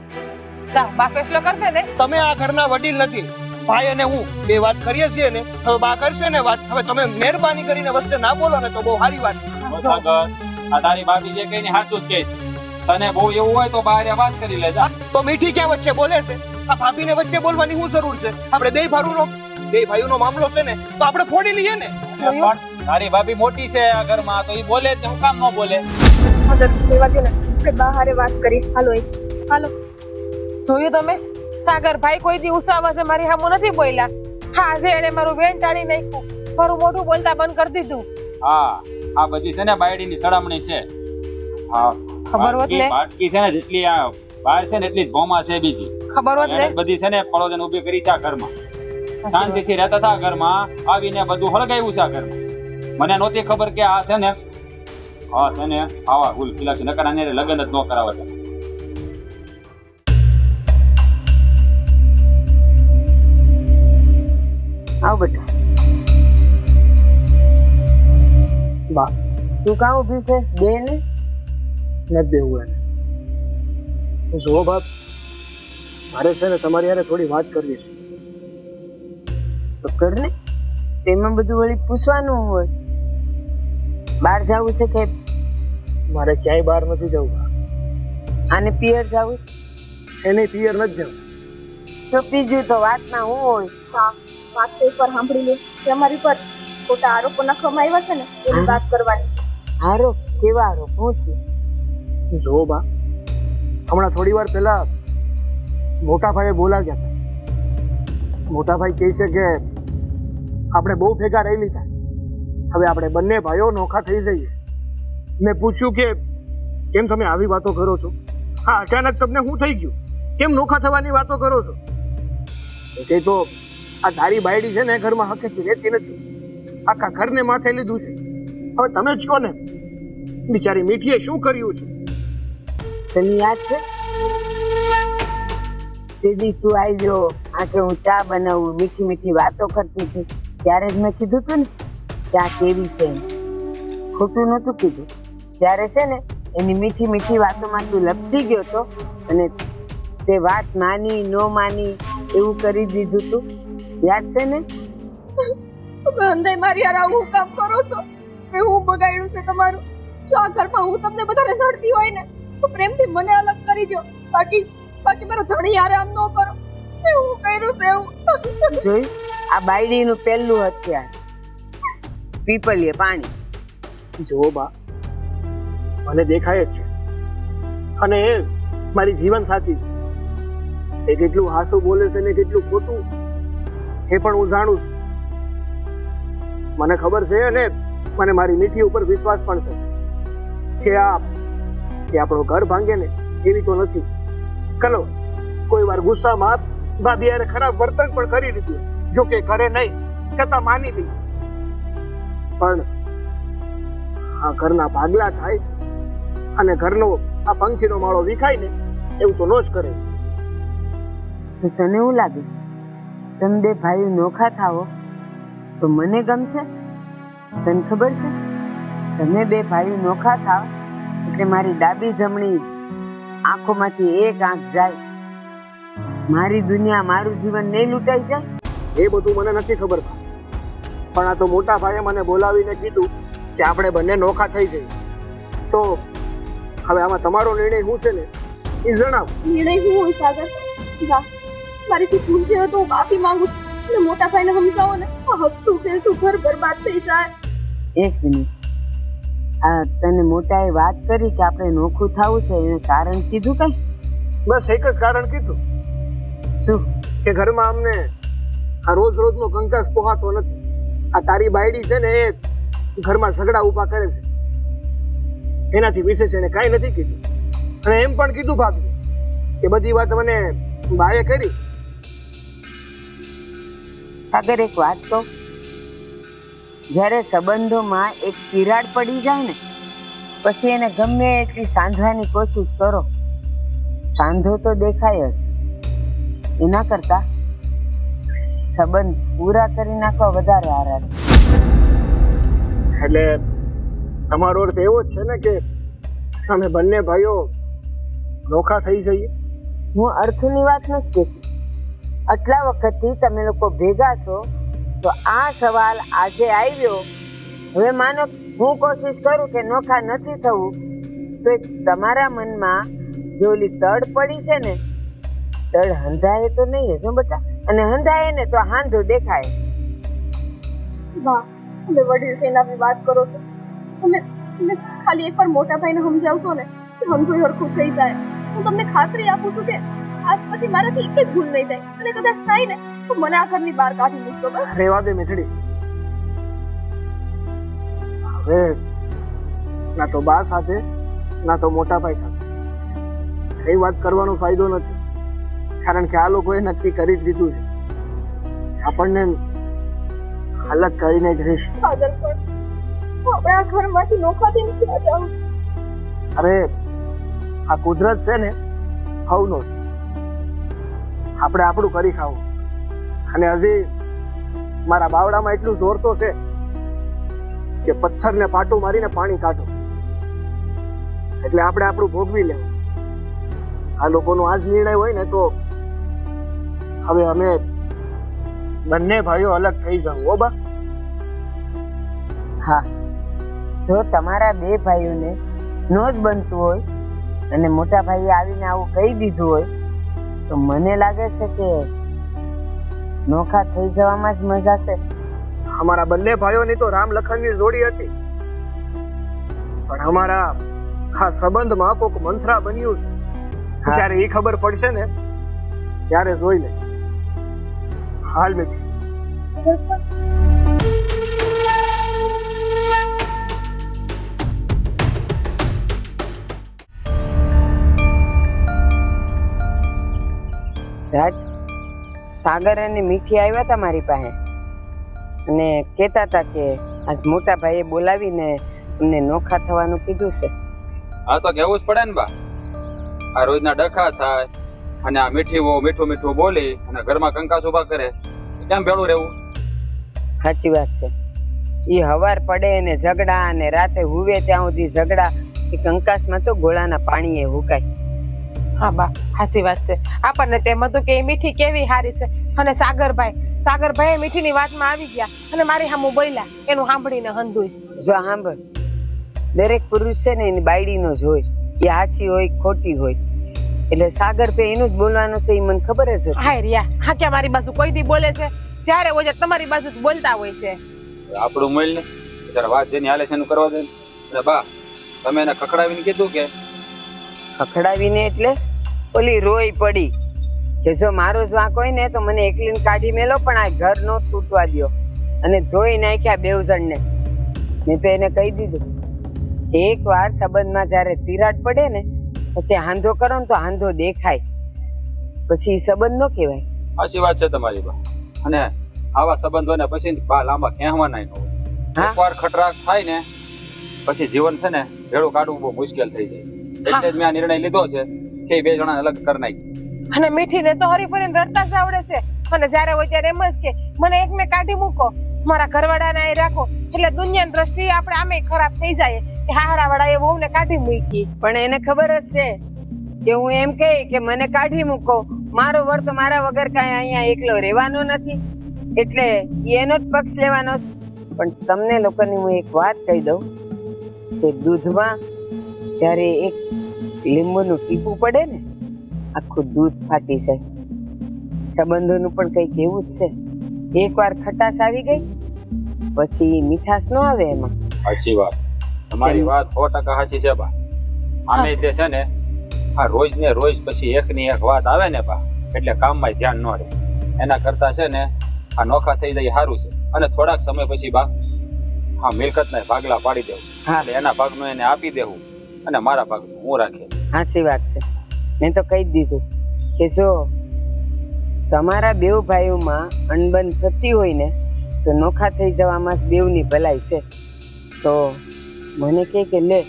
જાવ. બા ફેસલો કરશે ને. તમે આ ઘરના વડીલ નથી. ભાઈ અને હું બે વાત કરીએ છીએ ને હવે બા કરશે ને વાત. હવે તમે મહેરબાની કરીને વચ્ચે ના બોલો ને તો બહુ સારી વાત છે. તો સાગર, આ તારી ભાભી જે કહીને સાચું જ કહે છે. તને બહુ એવું હોય તો બહાર વાત કરી લેજા. તો મીઠી ક્યાં વચ્ચે બોલે છે? આ ભાભીને વચ્ચે બોલવાની શું જરૂર છે? આપણે બે ભાઈઓનો મામલો છે ને તો આપણે ફોડી લઈએ ને. પણ તારી ભાભી મોટી છે આ ઘરમાં તો એ બોલે જ. હું કામ ન બોલે? મદદ લેવા દે ને. આપણે બહારે વાત કરી. હાલો હાલો. જોયું તમે? સાગર ભાઈ કોઈ દી ઉસાવા છે મારી સામું નથી બોલ્યા. હા આજે એને મારું વેણ ટાળી નાખ્યું. મારું મોઢું બોલતા બંધ કરી દીધું. હા આ બધી છે ને બાયડીની સડામણી છે. હા ખબર હોત ને. બાટકી છે ને જેટલી આ બહાર છે ને એટલી જ ભોમાં છે બીજી. ખબર હોત ને. એને બધી છે ને પડોજન ઊભી કરી છે આ ઘરમાં. શાંતિથી રહેતા હતા ઘરમાં આવીને બધું હળગાવ્યું છે આ ઘરમાં. મને નહોતી ખબર કે આ છે ને હા છે ને ખાવા ભૂલ ખીલાશે નકર આને લગ્ન જ ન કરાવે છે. આવ બેટા. બા તું કાં ઊભી છે? બે ને નથી દેવું એને. જો બાપ, મારે છે ને તમારી યારે થોડી વાત કરવી છે. તો કર ને. તેમાં બધું વળી પૂછવાનું હોય. બહાર જવું છે કે મારે ક્યાંય બહાર નથી જવું બા. આને પિયર જવું છે? એને પિયર નથી જવું. તો બીજું તો વાતમાં હું હોય. હા, વાત તો એકવાર સાંભળી લે કે અમારી પર ખોટા આરોપો નાખવામાં આવ્યા છે ને એની વાત કરવાની છે. હારો કેવા હારો હું છું? જો બા, હમણાં થોડી વાર પહેલા મોટા ભાઈએ બોલાવ્યા હતા. મોટા ભાઈ કહે છે કે આપણે બહુ ભેગા રહી લીધા, હવે આપણે બંને ભાઈઓ નોખા થઈ જઈએ. મેં પૂછ્યું કે કેમ તમે આવી વાતો કરો છો? હા, અચાનક તમને શું થઈ ગયું? કેમ નોખા થવાની વાતો કરો છો? એ તો આ તારી બાયડી છે ને ઘરમાં હકેથી રહેતી નથી, આખા ઘરને માથે લીધું છે. હવે તમે જ કહો ને, બિચારી મીઠીએ શું કર્યું છે? તને યાદ છે તે દી તું આવ્યો આ કે હું ચા બનાવું, મીઠી મીઠી વાતો કરતી હતી, ત્યારે જ મેં કીધું તું ને કે આ કેવી છે એમ. ખોટું નહોતું કીધું. ત્યારે છે ને એની મીઠી મીઠી વાતોમાં તું લપસી ગયો તો અને તે વાત માની ન માની એવું કરી દીધું તું. યાદ છે ને? તમે અંધાઈ મારી યાર આવું કામ કરો છો? એ હું બગાડ્યું છે તમારું? જો આ ઘરમાં હું તમને બધાને નડતી હોય ને તો પ્રેમથી મને અલગ કરી દો, બાકી મારો ધણી યાર આમ ન કરો. એ હું કર્યું છે એવું. જોયું? આ બાયડીનું પહેલું હથિયાર, પીપલીએ પાણી. જુઓ બા, મને દેખાય જ છે અને એ મારી જીવન સાથી છે. એ કેટલું હાસું બોલે છે ને કેટલું ખોટું એ પણ હું જાણું છું. મને ખબર છે અને મને મારી મીઠી ઉપર વિશ્વાસ પણ છે કે આપણો ઘર ભાંગે ને એવી તો નથી જ. ચલો, કોઈ વાર ગુસ્સામાં ભાભી યારે ખરાબ વર્તન પણ કરી લીધું, જો કે કરે નહીં છતાં માની લીધું. પણ આ ઘરના ભાગલા થાય અને ઘરનો આ પંખીનો માળો વિખાય ને એવું તો નો જ કરે. તો તને એવું લાગે છે તમે બે ભાઈઓ નોખા થાઓ તો મને ગમશે? તને ખબર છે તમે બે ભાઈઓ નોખા થાવ એટલે મારી ડાબી જમણી આંખોમાંથી એક આંખ જાય, મારી દુનિયા મારું જીવન નહીં લૂંટાઈ જાય. એ બધું મને નથી ખબર, પણ આ તો મોટા ભાઈએ મને બોલાવીને કીધું કે આપણે બંને નોખા થઈ જઈએ. તો હવે આમાં તમારો નિર્ણય શું છે ને એ જણાવો. નિર્ણય શું હોય સાગર? વાહ, મારીથી ભૂલ થઈ હોય તો હું માફી માંગુ છું. અને મોટા ભાઈને સમજાવો ને, આ હસતું ખેલતું ઘર બરબાદ થઈ જાય. એક મિનિટ, આ તને મોટાએ વાત કરી કે આપણે નોખું થવું છે એને કારણ કીધું કઈ? બસ એક જ કારણ કીધું. શું? કે ઘરમાં અમને આ રોજ રોજનો કંકાસ પોહાતો નથી. આ તારી બાયડી છે ને એ ઘરમાં ઝઘડા ઊભા કરે છે, એનાથી વિશેષ એને કાંઈ નથી કીધું. અને એમ પણ કીધું ભાભી કે બધી વાત મને બાએ કરી. સાગર એક વાત કહું, જ્યારે સંબંધોમાં એક તિરાડ પડી જાય ને પછી એને ગમે એટલી સાંધવાની કોશિશ કરો, સાંધો તો દેખાય જ. એના કરતા સંબંધ પૂરા કરી નાખવા વધારે આરાસ. એટલે તમારો અર્થ એવો જ છે ને કે અમે બંને ભાઈઓ નોખા થઈ જઈએ? હું અર્થની વાત નથી કહેતી. આટલા વખતથી તમે લોકો ભેગા છો તો આ સવાલ આજે આવ્યો. હવે માનો હું કોશિશ કરું કે નોખા નથી થવું તો એક તમારા મનમાં જો ઓલી તડ પડી છે ને, તડ હંધાય તો નહીં જ બેટા, અને હંધાય ને તો હાંધો દેખાય. વાહ, તમે વડીલ થઈને આવી વાત કરો છો. તમે ખાલી એકવાર મોટા ભાઈને સમજાવશો ને તો હંધુય હરખું થઈ જાય. હું તમને ખાતરી આપું છું કે આજ પછી મારાથી એક ભૂલ નહીં થાય, અને કદાચ થાય ને તો મને આ ઘરની બહાર કાઢી મૂકશો. બસ રેવા દે મીઠડી. હવે ના તો બા સાથે ના તો મોટા ભાઈ સાથે કઈ વાત કરવાનો ફાયદો નથી, કારણ કે આ લોકોએ નક્કી કરી જ દીધું છે આપણને અલગ કરીને જ રહીશું. સાગર, પણ આપણે આ ઘરમાંથી નોખા થઈને ક્યાં જાઉં? અરે આ કુદરત છે ને હવનો છે. આપણે આપણું કરી ખાવું. અને હજી મારા બાવડામાં એટલું જોર તો છે કે પથ્થરને પાટું મારીને પાણી કાઢો. એટલે આપણે આપણું ભોગવી લેવું. આ લોકોનો આ જ નિર્ણય હોય ને તો હવે અમે બંને ભાઈઓ અલગ થઈ જાવ. હો બા. હા, જો તમારા બે ભાઈઓને નો જ બનતું હોય અને મોટા ભાઈએ આવીને આવું કહી દીધું હોય તો મને લાગે છે કે નોખા થઈ જવામાં જ મજા છે. અમારા બંને ભાઈઓની તો રામ લખનની જોડી હતી, પણ અમારા આ સંબંધમાં કોક મંથરા બન્યું છે. હા. જ્યારે એ ખબર પડશે ને ત્યારે જોઈ લઈશ. હાલ મીઠી. રાજ, સાગર અને મીઠી આવ્યા હતા મારી પાસે અને કહેતા હતા કે આજ મોટા ભાઈએ બોલાવીને અમને નોખા થવાનું કીધું છે. આ તો કેવું જ પડે ને બા. આ રોજના ડખા થાય અને આ મીઠી મીઠું મીઠું બોલી અને ઘરમાં કંકાસ ઉભા કરે, કેમ ભેળું રહેવું? સાચી વાત છે. એ હવાર પડે અને ઝઘડા અને રાતે હુવે ત્યાં સુધી ઝઘડા. એ કંકાસમાં તો ગોળાના પાણીએ હુકાય. હા બા, સાચી વાત છે. આપણને તેમ હતું કે એ મીઠી કેવી હારી છે અને સાગરભાઈ મીઠીની વાતમાં આવી ગયા અને મારી સામું બોલ્યા. એનું સાંભળીને હંધુય. જો સાંભળ, દરેક પુરુષ છે ને એની બાયડીનો જ હોય, એ હાચી હોય ખોટી હોય. એટલે સાગર તો એનું જ બોલવાનું છે, એ મને ખબર જ હતી. હાય રિયા, હા કે મારી બાજુ કોઈ દી બોલે છે? જ્યારે હોય છે તમારી બાજુ જ બોલતા હોય છે. આપણું મળ ને ત્યારે વાત જેની હાલે છે એનું કરવા દે. એટલે બા, તમે એને ખખડાવીને કીધું કે ખખડાવીને એટલે ઓલી રોઈ પડી કે જો મારો જ વાંક હોય ને તો મને એકલીને કાઢી મેલો, પણ આ ઘર નો તૂટવા દ્યો. અને ધોઈ નાખ્યા બેવ જણને. મેં તો એને કહી દીધું કે એક વાર સંબંધમાં જ્યારે તિરાડ પડે ને પછી હાંધો કરો ને તો હાંધો દેખાય, પછી સંબંધ નો કહેવાય. સાચી વાત છે તમારી બા. અને આવા સંબંધોને પછી બા લાંબા કહેવાના ન હોય. હા. એકવાર ખટરાક થાય ને પછી જીવન છે ને ભેળું કાઢવું બહુ મુશ્કેલ થઈ જાય. એટલે જ મેં આ નિર્ણય લીધો છે કે બે જણા અલગ કરી નાખી. અને મીઠીને તો હરીફરીને રડતા જ આવડે છે. અને જ્યારે હોય ત્યારે એમ જ કે મને એકને કાઢી મૂકો, મારા ઘરવાળાને અહીં રાખો. એટલે દુનિયાની દ્રષ્ટિએ આપણે આમે ખરાબ થઈ જાય કે હારાવાળાએ વહુને કાઢી મૂકી. પણ એને ખબર જ છે કે હું એમ કહી કે મને કાઢી મૂકો, મારો વર તો મારા વગર કાંઈ અહીંયા એકલો રહેવાનો નથી, એટલે એનો જ પક્ષ લેવાનો છે. પણ તમને લોકોને હું એક વાત કહી દઉં કે દૂધમાં જ્યારે એક લીંબુનું ટીપું પડે ને આખું દૂધ ફાટી જાય. સંબંધોનું પણ કંઈક એવું જ છે. એકવાર ખટાશ આવી ગઈ પછી મીઠાશ ન આવે એમાં. સાચી વાત, તમારી વાત 100% સાચી છે બા. આમે તે છે ને આ રોજ ને રોજ પછી એકની એક વાત આવે ને બા, એટલે કામમાં ધ્યાન ન રહે. એના કરતા છે ને આ નોખા થઈ જાય સારું છે. અને થોડાક સમય પછી બા આ મિલકતના ભાગલા પાડી દેવું. હા. એટલે એના ભાગનું એને આપી દેવું અને મારા ભાગનું હું રાખે. સાચી વાત છે. મેં તો કહી જ દીધું કે જો તમારા બેવ ભાઈઓમાં અણબન થતી હોય ને તો નોખા થઈ જવામાં જ બેવની ભલાઈ છે. તો મને કહે કે લે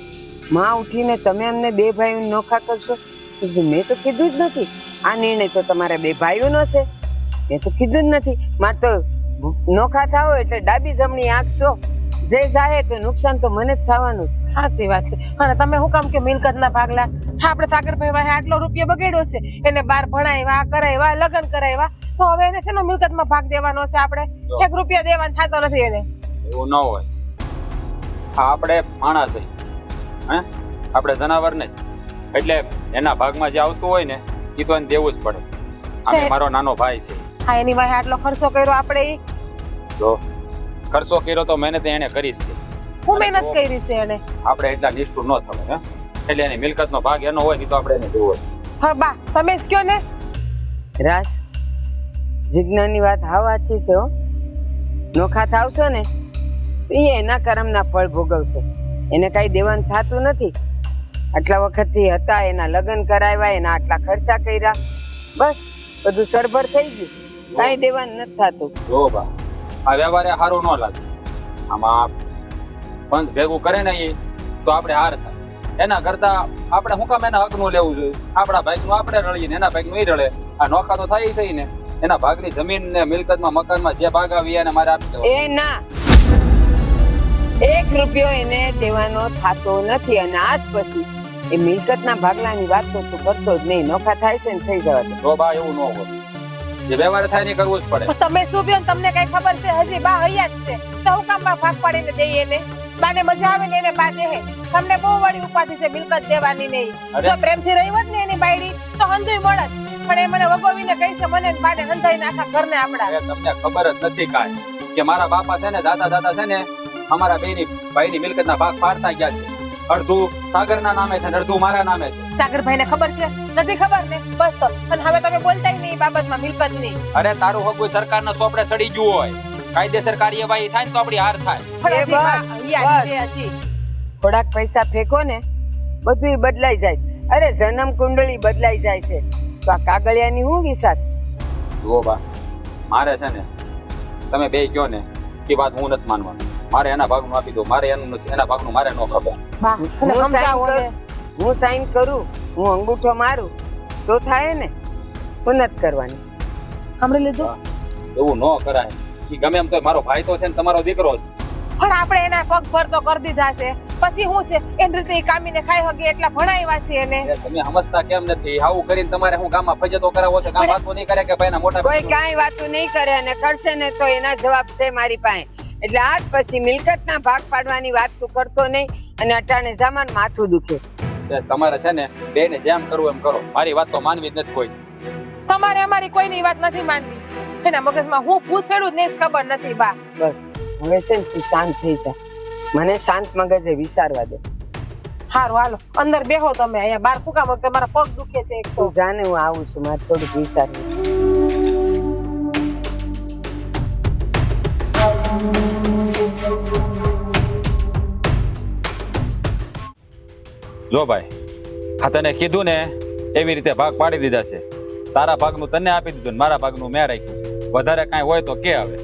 માં ઉઠીને તમે અમને બે ભાઈઓને નોખા કરશો. મેં તો કીધું જ નથી. આ નિર્ણય તો તમારા બે ભાઈઓનો છે, મેં તો કીધું જ નથી. મારે તો નોખા થાવ એટલે ડાબી જમણી આંખશો, જે જાય તો નુકસાન તો મને જ થવાનું છે. સાચી વાત છે. અને તમે શું કામ કે મિલકતના ભાગલા? હા, આપણે સાગરભાઈ વાહે આટલો રૂપિયો બગાડ્યો છે, એને બાર ભણાવ્યા કરાવ્યા લગ્ન કરાવ્યા, તો હવે એને શેનો મિલકતમાં ભાગ દેવાનો છે? આપણે 1 રૂપિયા દેવાનો થતો નથી એને. એવું ન હોય. હા, આપણે માણસ છે, હે આપણે જનાવર ને, એટલે એના ભાગમાં જે આવતું હોય ને એ તો એને દેવું જ પડે. આમે મારો નાનો ભાઈ છે. હા, એની વાહે આટલો ખર્ચો કર્યો આપણે. જો ખર્ચો કર્યો તો મહેનત એને કરી છે. હું મહેનત કરી છે એને. આપણે એટલા નિષ્ઠુર ન થવાય. હે એટલે એની મિલકતનો ભાગ એનો હોય ને તો આપણે એને દેવો. હા બા, તમે જ કયો ને. રાસ, જીજ્ઞાની વાત હાવ સાચી છે હો. નોખા થાવશો ને તો એ એના કર્મના ફળ ભોગવશે. એને કાંઈ દેવાનું થતું નથી. આટલા વખતથી હતા, એના લગ્ન કરાવ્યા, એના આટલા ખર્ચા કર્યા, બસ બધું સરભર થઈ ગયું. કાંઈ દેવાનું નથી થતું. જો બા, આ વ્યવહારે સારું ન લાગે. આમાં પંચ ભેગું કરે ને એ તો આપણે હાર થાય. એના કરતા આપણે શું કામ એના હકનું લેવું જોઈએ? આપણા ભાગનું આપણે રળીએ ને એના ભાગનું એ રળે. આ નોખા તો થાય થઈ ને. એના ભાગની જમીન ને મિલકતમાં મકાનમાં જે ભાગ આવી એને મારે આપી દેવો. એ ના, 1 રૂપિયો એને દેવાનો થાતો નથી. અને આજ પછી એ મિલકતના ભાગલાની વાત તો તું કરતો જ નહીં. નોખા થાય છે ને થઈ જવા દે. જો બા એવું ન હોય, જે વ્યવહાર થાય ને એ કરવું જ પડે. તો તમે શું કહો? તમને કઈ ખબર છે? હજી બા હૈયા જ છે તો હું કામ બા ભાગ પાડીને દઈએ એને? બાને મજા આવે ને એને બા દે. તમને બહુ વળી ઉપાધિ છે મિલકત દેવાની નહીં. જો પ્રેમથી રહી હોત ને એની બાયડી તો હંધુય મળત. પણ એ મને વગોવીને કહી છે મને ને બાને હંધાઈને આખા ઘરને આપડા. અરે તમને ખબર જ નથી કાંઈ કે મારા બાપા છે ને દાદા છે ને અમારા ભાઈની મિલકતના ભાગ પાડતા ગયા છે. અડધું સાગરના નામે છે ને અડધું મારા નામે છે. સાગરભાઈને ખબર છે? નથી ખબર ને? બસ તો. અને હવે તમે બોલતાય નહીં બાબતમાં મિલકતની. અરે તારું હગું સરકારના સોપડે સડી ગયું હોય, કાયદેસર કાર્યવાહી થાય ને તો આપણી હાર થાય. પણ હજી બા બસ, હૈયા જ છે હજી. થોડાક પૈસા ફેંકો ને બધું બદલાઈ જાય છે. અરે જન્મ કુંડળી બદલાઈ જાય છે તો આ કાગળિયાની હું વિસાત. જુઓ બા, મારે છે ને તમે બે કયો ને એ વાત હું નથી માનવાનું. મારે એના ભાગનું આપી દો, મારે એનું નથી. એના ભાગનું મારે ન ખબર. બા હું અને સમજાવો સાઈન હવે. કરું, હું સાઈન કરું, હું અંગૂઠો મારું તો થાય ને. હું નથી કરવાની. સાંભળી લીધું? એવું ન કરાય. ઈ ગમે એમ તો મારો ભાઈ તો છે ને તમારો દીકરો જ. પણ આપણે એના પગ પર તો કરી દીધા છે. પછી શું છે એની રીતે ઈ કામીને ખાઈ હગે એટલા ભણાવ્યા છે એને. એ તમે સમજતા કેમ નથી? આવું કરીને તમારે હું ગામમાં ફજતો કરાવો છો? ગામ વાતો નહીં કરે કે ભાઈના મોટા કોઈ કાંઈ વાતું નહીં કરે અને કરશે ને તો એના જવાબ છે મારી પાસે. એટલે આજ પછી મિલકતના ભાગ પાડવાની વાત તું કરતો નહીં. અને અટાણે સામાન માથું દુખે. છે. તમારે છે ને બેને જેમ કરવું એમ કરો. મારી વાત તો માનવી જ નથી કોઈ. તમારે અમારી કોઈની વાત નથી માનવી. એના મગજમાં હું પૂછેડું જ નહીં ખબર નથી બા. બસ હવે છે ને તું શાંત થઈ જા. મને શાંત મગજે વિચારવા દે. હારું હાલો અંદર બેહો તમે. અહીંયા બાર ફૂકામ તમારા પગ દુખે છે એક તો. તું જાને હું આવું છું. મારે થોડુંક વિચારવું છે. જો ભાઈ, આ તને કીધું ને એવી રીતે ભાગ પાડી દીધા છે. તારા ભાગનું તને આપી દીધું ને મારા ભાગનું મેં રાખ્યું છે. વધારે કાંઈ હોય તો કે આવે.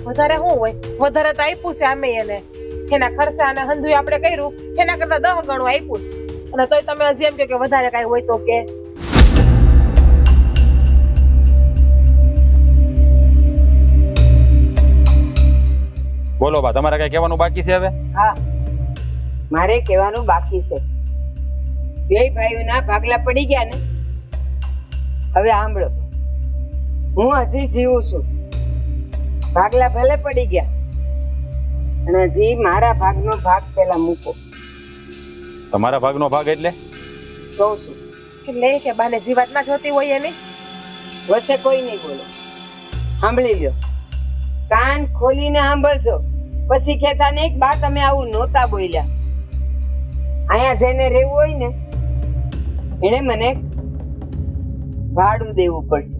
વધારે શું હોય? વધારે તો આપ્યું છે આમે એને. એના ખર્ચા અને હંધુય આપણે કર્યું એના કરતા 10 ગણું આપ્યું છે. અને તોય તમે હજી એમ કહો કે વધારે કાંઈ હોય તો કે. બોલો બા, તમારે કઈ કહેવાનું બાકી છે હવે? હા, મારે કહેવાનું બાકી છે. બે ભાઈઓના ભાગલા પડી ગયા ને. હવે સાંભળો, હું હજી જીવું છું. ભાગલા ભલે પડી ગયા અને હજી મારા ભાગનો ભાગ પેલા મૂકો. તમારા ભાગનો ભાગ એટલે? કહું છું. એટલે કે બાને જે વાત ના જોતી હોય એની. વચ્ચે કોઈ નહીં બોલે. સાંભળી લ્યો, કાન ખોલીને સાંભળજો. પછી કહેતા ને એક બા તમે આવું નહોતા બોલ્યા. અહીંયા જેને રહેવું હોય ને એને મને ભાડું દેવું પડશે.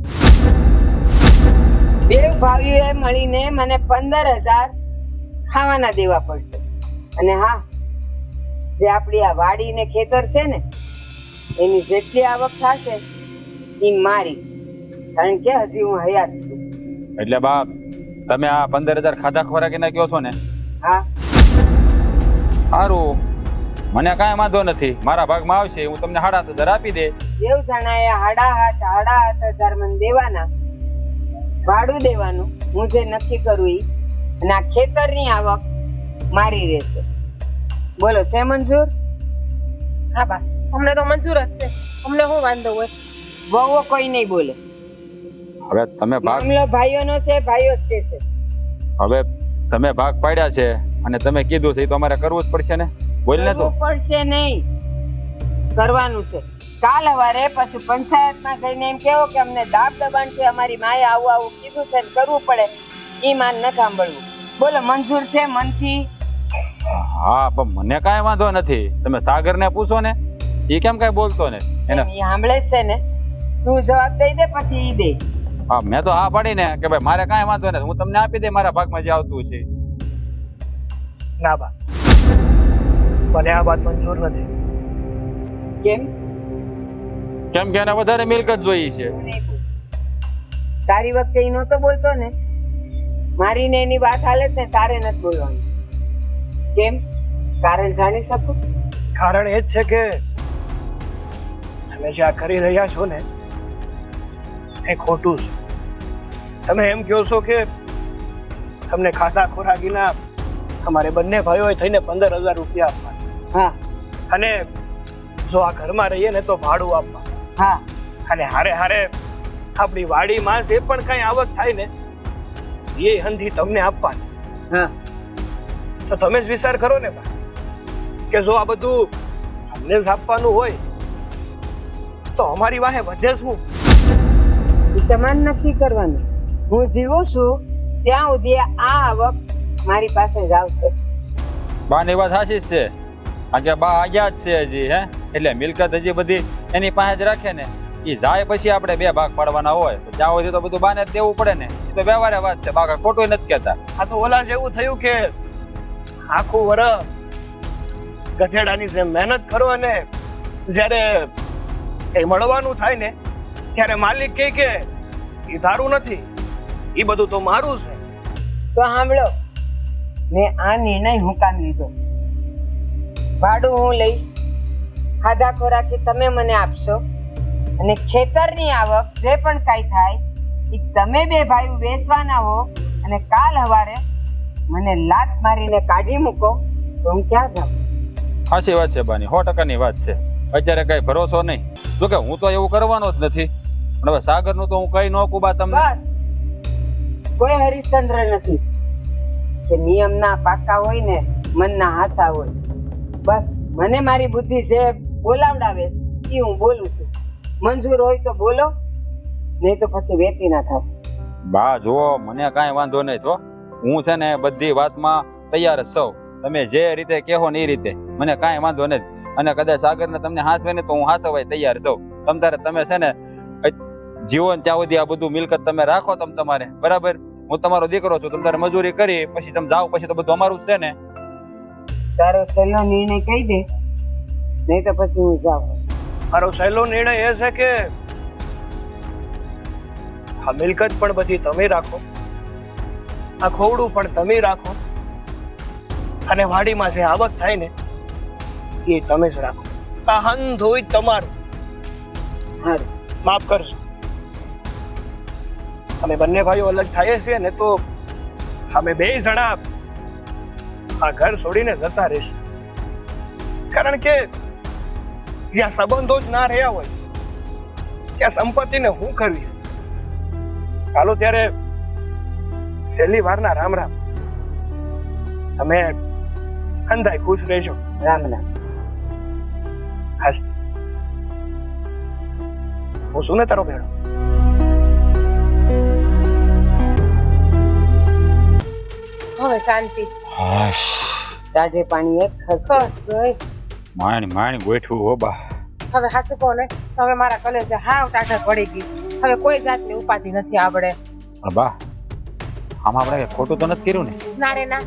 બે ભાઈઓએ મળીને મને 15,000 ખાવાના દેવા પડશે. અને હા, જે આપણી આ વાડી ને ખેતર છે ને એની જેટલી આવક થશે એ મારી. કારણ કે હજી હું હયાત છું. એટલે બાપ, તમે આ 15,000 ખાધા ખોરાકીના કહો છો ને? હા, સારું, મને કાંઈ વાંધો નથી. મારા ભાગમાં આવશે હું તમને 7,500 આપી દે. દેવ જણાએ 7,500 મને દેવાના. ભાડું દેવાનું હું જે નક્કી કરું ઈ. અને આ ખેતરની આવક મારી રહેશે. બોલો, છે મંજૂર? હા બા, અમને તો મંજૂર જ છે. અમને શું વાંધો હોય? વહુઓ કોઈ નહીં બોલે. હવે તમે ભાગ મામલો ભાઈઓનો છે, ભાઈઓ જ કહેશે. હવે તમે ભાગ પાડ્યા છે અને તમે કીધું છે એ તો અમારે કરવું જ પડશે ને. બોલ ને તો. કરવું પડશે નહીં, કરવાનું છે. કાલ સવારે પછી પંચાયતમાં જઈને એમ કેવો કે અમને દાબ દબાણ છે, અમારી માએ આવું આવું કીધું છે ને કરવું પડે. ઈ માન ન સાંભળવું. બોલો, મંજૂર છે મનથી? હા, પણ મને કાંઈ વાંધો નથી. તમે સાગરને પૂછો ને, એ કેમ કાંઈ બોલતો ને એને. ઈ સાંભળે જ છે ને. તું જવાબ દઈ દે પછી ઈ દે. હા, મેં તો હા પાડી ને કે ભાઈ મારે કાંઈ વાંધો નથી, હું તમને આપી દે મારા ભાગમાં જે આવતું છે. ના બા, મને આ વાત મંજૂર નથી. કેમ? કેમ કે એને વધારે મિલકત જોઈએ છે. તું નહીં બોલ. તારી વખતે ઈ નહોતો બોલતો ને. મારી ને એની વાત હાલે જ ને, તારે નથી બોલવાનું. કેમ કારણ જાણી શકું? કારણ એ જ છે કે તમે જે આ કરી રહ્યા છો ને એ ખોટું છે. તમે એમ કહો છો કે તમને ખાધા ખોરાકીના અમારે બંને ભાઈઓએ થઈને 15,000 રૂપિયા આપવાના. હા અને જો આ ઘરમાં રહીએ ને તો ભાડું આપવા. હા અને હારે હારે આપણી વાડીમાં જે પણ કઈ આવક થાય ને એ હંધી તમને આપવાની. હા તો તમે જ વિચાર કરો ને બા, કે જો આ બધું અમને જ આપવાનું હોય તો અમારી વાહે વધે શું? એ તમારે નક્કી કરવાનું. હું જીવું છું ત્યાં સુધી આ આવક મારી પાસે જ આવશે. બાની વાત સાચી જ છે. આજે બા આવ્યા જ છે હજી, હે એટલે મિલકત હજી બધી એની પાસે જ રાખે ને. એ જાય પછી આપણે 2 ભાગ પાડવાના હોય તો ત્યાં સુધી તો બધું બાને જ દેવું પડે ને. એ તો વ્યવહારે વાત છે, બાકા ખોટું નથી કહેતા. આ તો ઓલા જેવું થયું કે આખું વર્ષ ગધેડાની જેમ મહેનત કરો અને જ્યારે કઈ મળવાનું થાય ને ત્યારે માલિક કહે કે એ તારું નથી, એ બધું તો મારું છે. તો સાંભળો, મેં આ નિર્ણય હું કામ લીધો. ભાડું હું લઈશ, ખાધા ખોરાકી તમે મને આપશો અને ખેતરની આવક જે પણ કાંઈ થાય એ તમે 2 ભાઈઓ વેચવાના હો અને કાલ સવારે મને લાત મારીને કાઢી મૂકો તો હું ક્યાં જાઉં? સાચી વાત છે બાની, 100%ની વાત છે. અત્યારે કઈ ભરોસો નહીં. જો કે હું તો એવું કરવાનો જ નથી, પણ હવે સાગરનું તો હું કઈ ન કુબા તમને. બસ કોઈ હરિશ્ચંદ્ર નથી કે નિયમના પાકા હોય ને મનના હાથા હોય. બસ મને મારી બુદ્ધિ જે બોલાવડાવે એ હું બોલું છું. મંજૂર હોય તો બોલો, નહીં તો પછી વેતી ના થાવ. બા જુઓ, મને કાંઈ વાંધો નહીં. તો હું છે ને બધી વાતમાં તૈયાર જ છું. તમે જે રીતે કહો ને એ રીતે મને કાંઈ વાંધો નથી. અને કદાચ સાગરને તમને હાંસવે ને તો હું હાંસવાય તૈયાર છું. તમે છે ને જીવન ત્યાં સુધી આ બધું મિલકત તમે રાખો તમારે, બરાબર? હું તમારો દીકરો છું, તમારે મજૂરી કરી પછી તમે જાઓ પછી તો બધું અમારું જ છે ને. તારો સહેલો નિર્ણય કહી દે, નહીં તો પછી હું જાઉં. મારો સહેલો નિર્ણય એ છે કે આ મિલકત પણ બધી તમે રાખો, આ ખોવડું પણ તમે રાખો, અને વાડીમાં જે આવક થાય ને એ તમે જ રાખો. આ હંધ હોય તમારું. સારું, માફ કરજો, અમે બંને ભાઈઓ અલગ થાય છીએ ને તો અમે 2 જણા આ ઘર છોડીને જતા રહીશું. કારણ કે જ્યાં સંબંધો જ ના રહ્યા હોય ત્યાં સંપત્તિને હું કરવી. ચાલો ત્યારે છેલ્લી વારના રામ રામ. તમે હંધાય ખુશ રહેજો. રામ રામ. હાશ, હું શું ને તારો ભેડો. હવે શાંતિ. તાજે પાણી એક ખસ ગઈ. માણી ગોઠવું હો બા. હવે હાસુ કહો ને, હવે મારા કલેજે હાવ ટાઢક પડી ગઈ. હવે કોઈ જાતની ઉપાધિ નથી આપણે. પણ બા આમાં આપણે ખોટું તો નથી કર્યું ને? ના રે ના,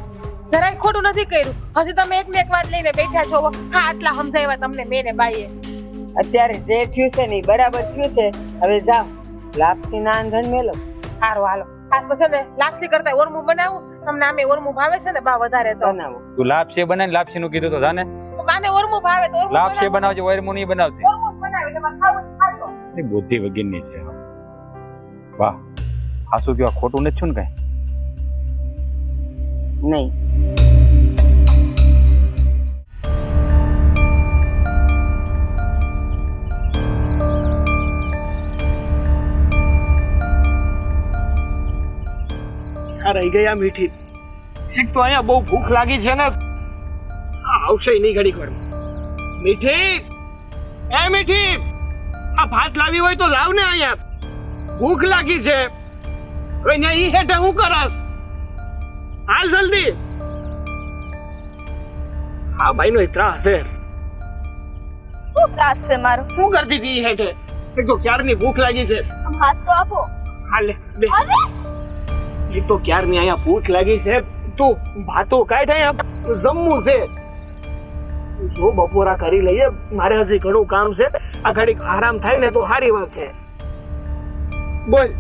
જરાય ખોટું નથી કર્યું. હજી તમે એક ને એક વાત લઈને બેઠા છો. હા, આટલા સમજાવ્યા તમને મેં ને બાઈએ. અત્યારે જે થયું છે ને ઈ બરાબર થયું છે. હવે જાઓ, લાપસી ના આંધણ મેલો. સારું હાલો. ખાસ તો છે ને લાપસી કરતા ઓરમું બનાવું. તમને આમે ઓરમું ભાવે છે ને બા વધારે તો બનાવો. તું લાપસી બનાવીને લાપસી નું કીધું તો જાને. તો બાને ઓરમું ભાવે તો ઓરમું લાપસી બનાવજે, ઓરમું નહીં બનાવતી. ઓરમું જ બનાવે એટલે મારે ખાવું જ ખાશો. એ બુદ્ધિ વગરની છે. વાહ, હાસુ કયો ખોટું નથી છું ને કઈ? નહીં. આ રહી ગયા મીઠી. એક તો અહીંયા બહુ ભૂખ લાગી છે ને, આવશે નહીં ઘડીક વાર. મીઠી, એ મીઠી, આ ભાત લાવી હોય તો લાવ ને અહીંયા. ભૂખ લાગી છે. હવે નહીં હેઠે હું કરસ? હાલ જલ્દી. આ ભાઈનો ત્રાસ છે. શું ત્રાસ છે મારો? શું કરતી હતી હેઠે? એક તો ક્યારની ભૂખ લાગી છે. હાથ તો આપો. હાલે બે. અરે એક તો ક્યારની અહીંયા ભૂખ લાગી છે. તું ભાતો કાઈ થાય, જમવું છે. જો બપોરા કરી લઈએ, મારે હજી ઘણું કામ છે. આ ઘડીક આરામ થાય ને તો સારી વાત છે. બોલ.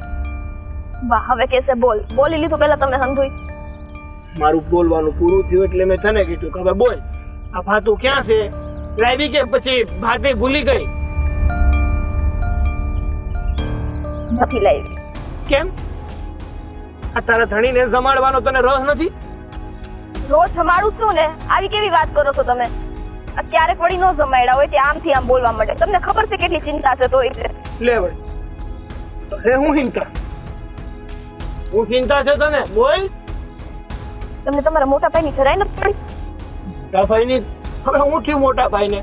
વાહ, હવે કેસે બોલ. બોલી લીધું પેલા તમે હંધુઈ. મારું બોલવાનું પૂરું થયું એટલે મેં તને કીધું કે હવે બોલ આ ભાતું ક્યાં છે લાવી કે પછી ભાતે ભૂલી ગઈ નથી લાવી. કેમ આ તારા ધણીને જમાડવાનો તને રસ નથી રોજ જમાડું છું ને, આવી કેવી વાત કરો છો તમે? આ ક્યારેક વળી નો જમાડ્યા હોય તે આમથી આમ બોલવા માંડે. તમને ખબર છે કેટલી ચિંતા છે તો એટલે. લે વળી અરે હું ચિંતા છે તને બોલ તમને તમારા મોટા ભાઈની જરાય નથી પડી? મોટા ભાઈની હવે હું થયું મોટા ભાઈને?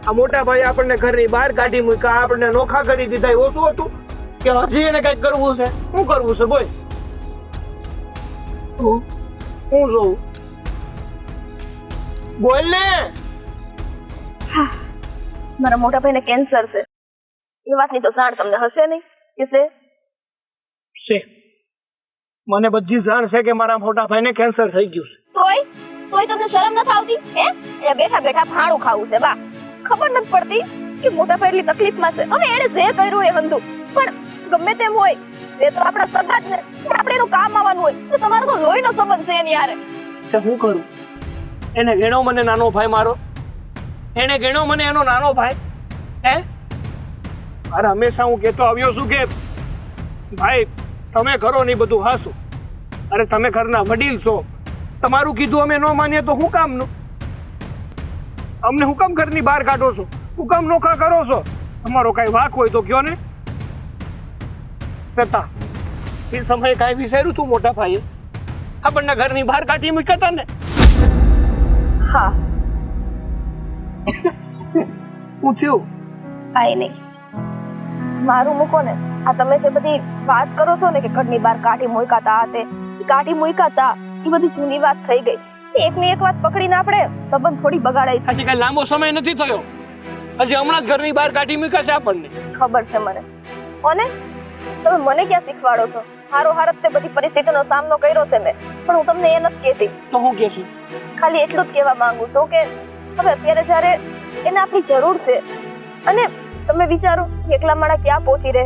આ મોટા ભાઈ આપણને ઘરની બહાર કાઢી મૂક્યા, આપણને નોખા કરી દીધા, એવું શું હતું કે હજી એને કઈક કરવું છે? શું કરવું છે બોલ? શું હું જોઉં બોલ ને. મારા મોટા ભાઈને કેન્સર છે એ વાતની તો જાણ તમને હશે નહીં કે છે? છે મને બધી જાણ છે કે મારા મોટા ભાઈને કેન્સર થઈ ગયું છે. તોય તમને શરમ નથી આવતી? હે એ બેઠા બેઠા ભાણું ખાવું છે બા. ખબર નથી પડતી કે મોટા ભાઈ એટલી તકલીફમાં છે. હવે એને જે કર્યું એ હંધું, પણ ગમે તેમ હોય એ તો આપણા સગા જ ને, આપણે એનું કામ આવવાનું હોય. તો તમારો તો લોહીનો સંબંધ છે એની હારે. તો હું કરું? એને ગણ્યો મને નાનો ભાઈ મારો? એને ગણ્યો મને એનો નાનો ભાઈ? હે અરે હંમેશા હું કહેતો આવ્યો છું કે ભાઈ તમે કરો નહીં બધું હાસું. અરે તમે ઘરના વડીલ છો, તમારું કીધું અમે ન માનીએ તો શું કામનું? અમને હું કામ ઘરની બહાર કાઢો છો? હું કામ નોખા કરો છો? તમારો કઈ વાક હોય તો કયો ને. પેતા એ સમયે કાંઈ વિચાર્યું તું મોટા ભાઈએ? આપણને ઘરની બહાર કાઢી મૂક્યા હતા ને? હા હું થયું કાંઈ નહીં, મારું મૂકો ને. આ તમે જે બધી વાત કરો છો ને કે ઘરની બહાર કાઢી મૂક્યા તા, તે કાઢી મૂક્યા તા, એ બધી જૂની વાત થઈ ગઈ. એકની એક વાત પકડીને આપણે સંબંધ થોડી બગાડાઈ. હજી કઈ લાંબો સમય નથી થયો, હજી હમણાં જ ઘરની બહાર કાઢી મૂક્યા છે આપણને. ખબર છે મને. અને તમે મને ક્યાં શીખવાડો છો? હારો હારત તે બધી પરિસ્થિતિનો સામનો કર્યો છે મેં, પણ હું તમને એ નથી કહેતી. તો હું કહેશું ખાલી એટલું જ કહેવા માંગુ છું કે હવે અત્યારે જ્યારે એને આપણી જરૂર છે, અને તમે વિચારો એકલા માણા ક્યાં પહોંચી રહે.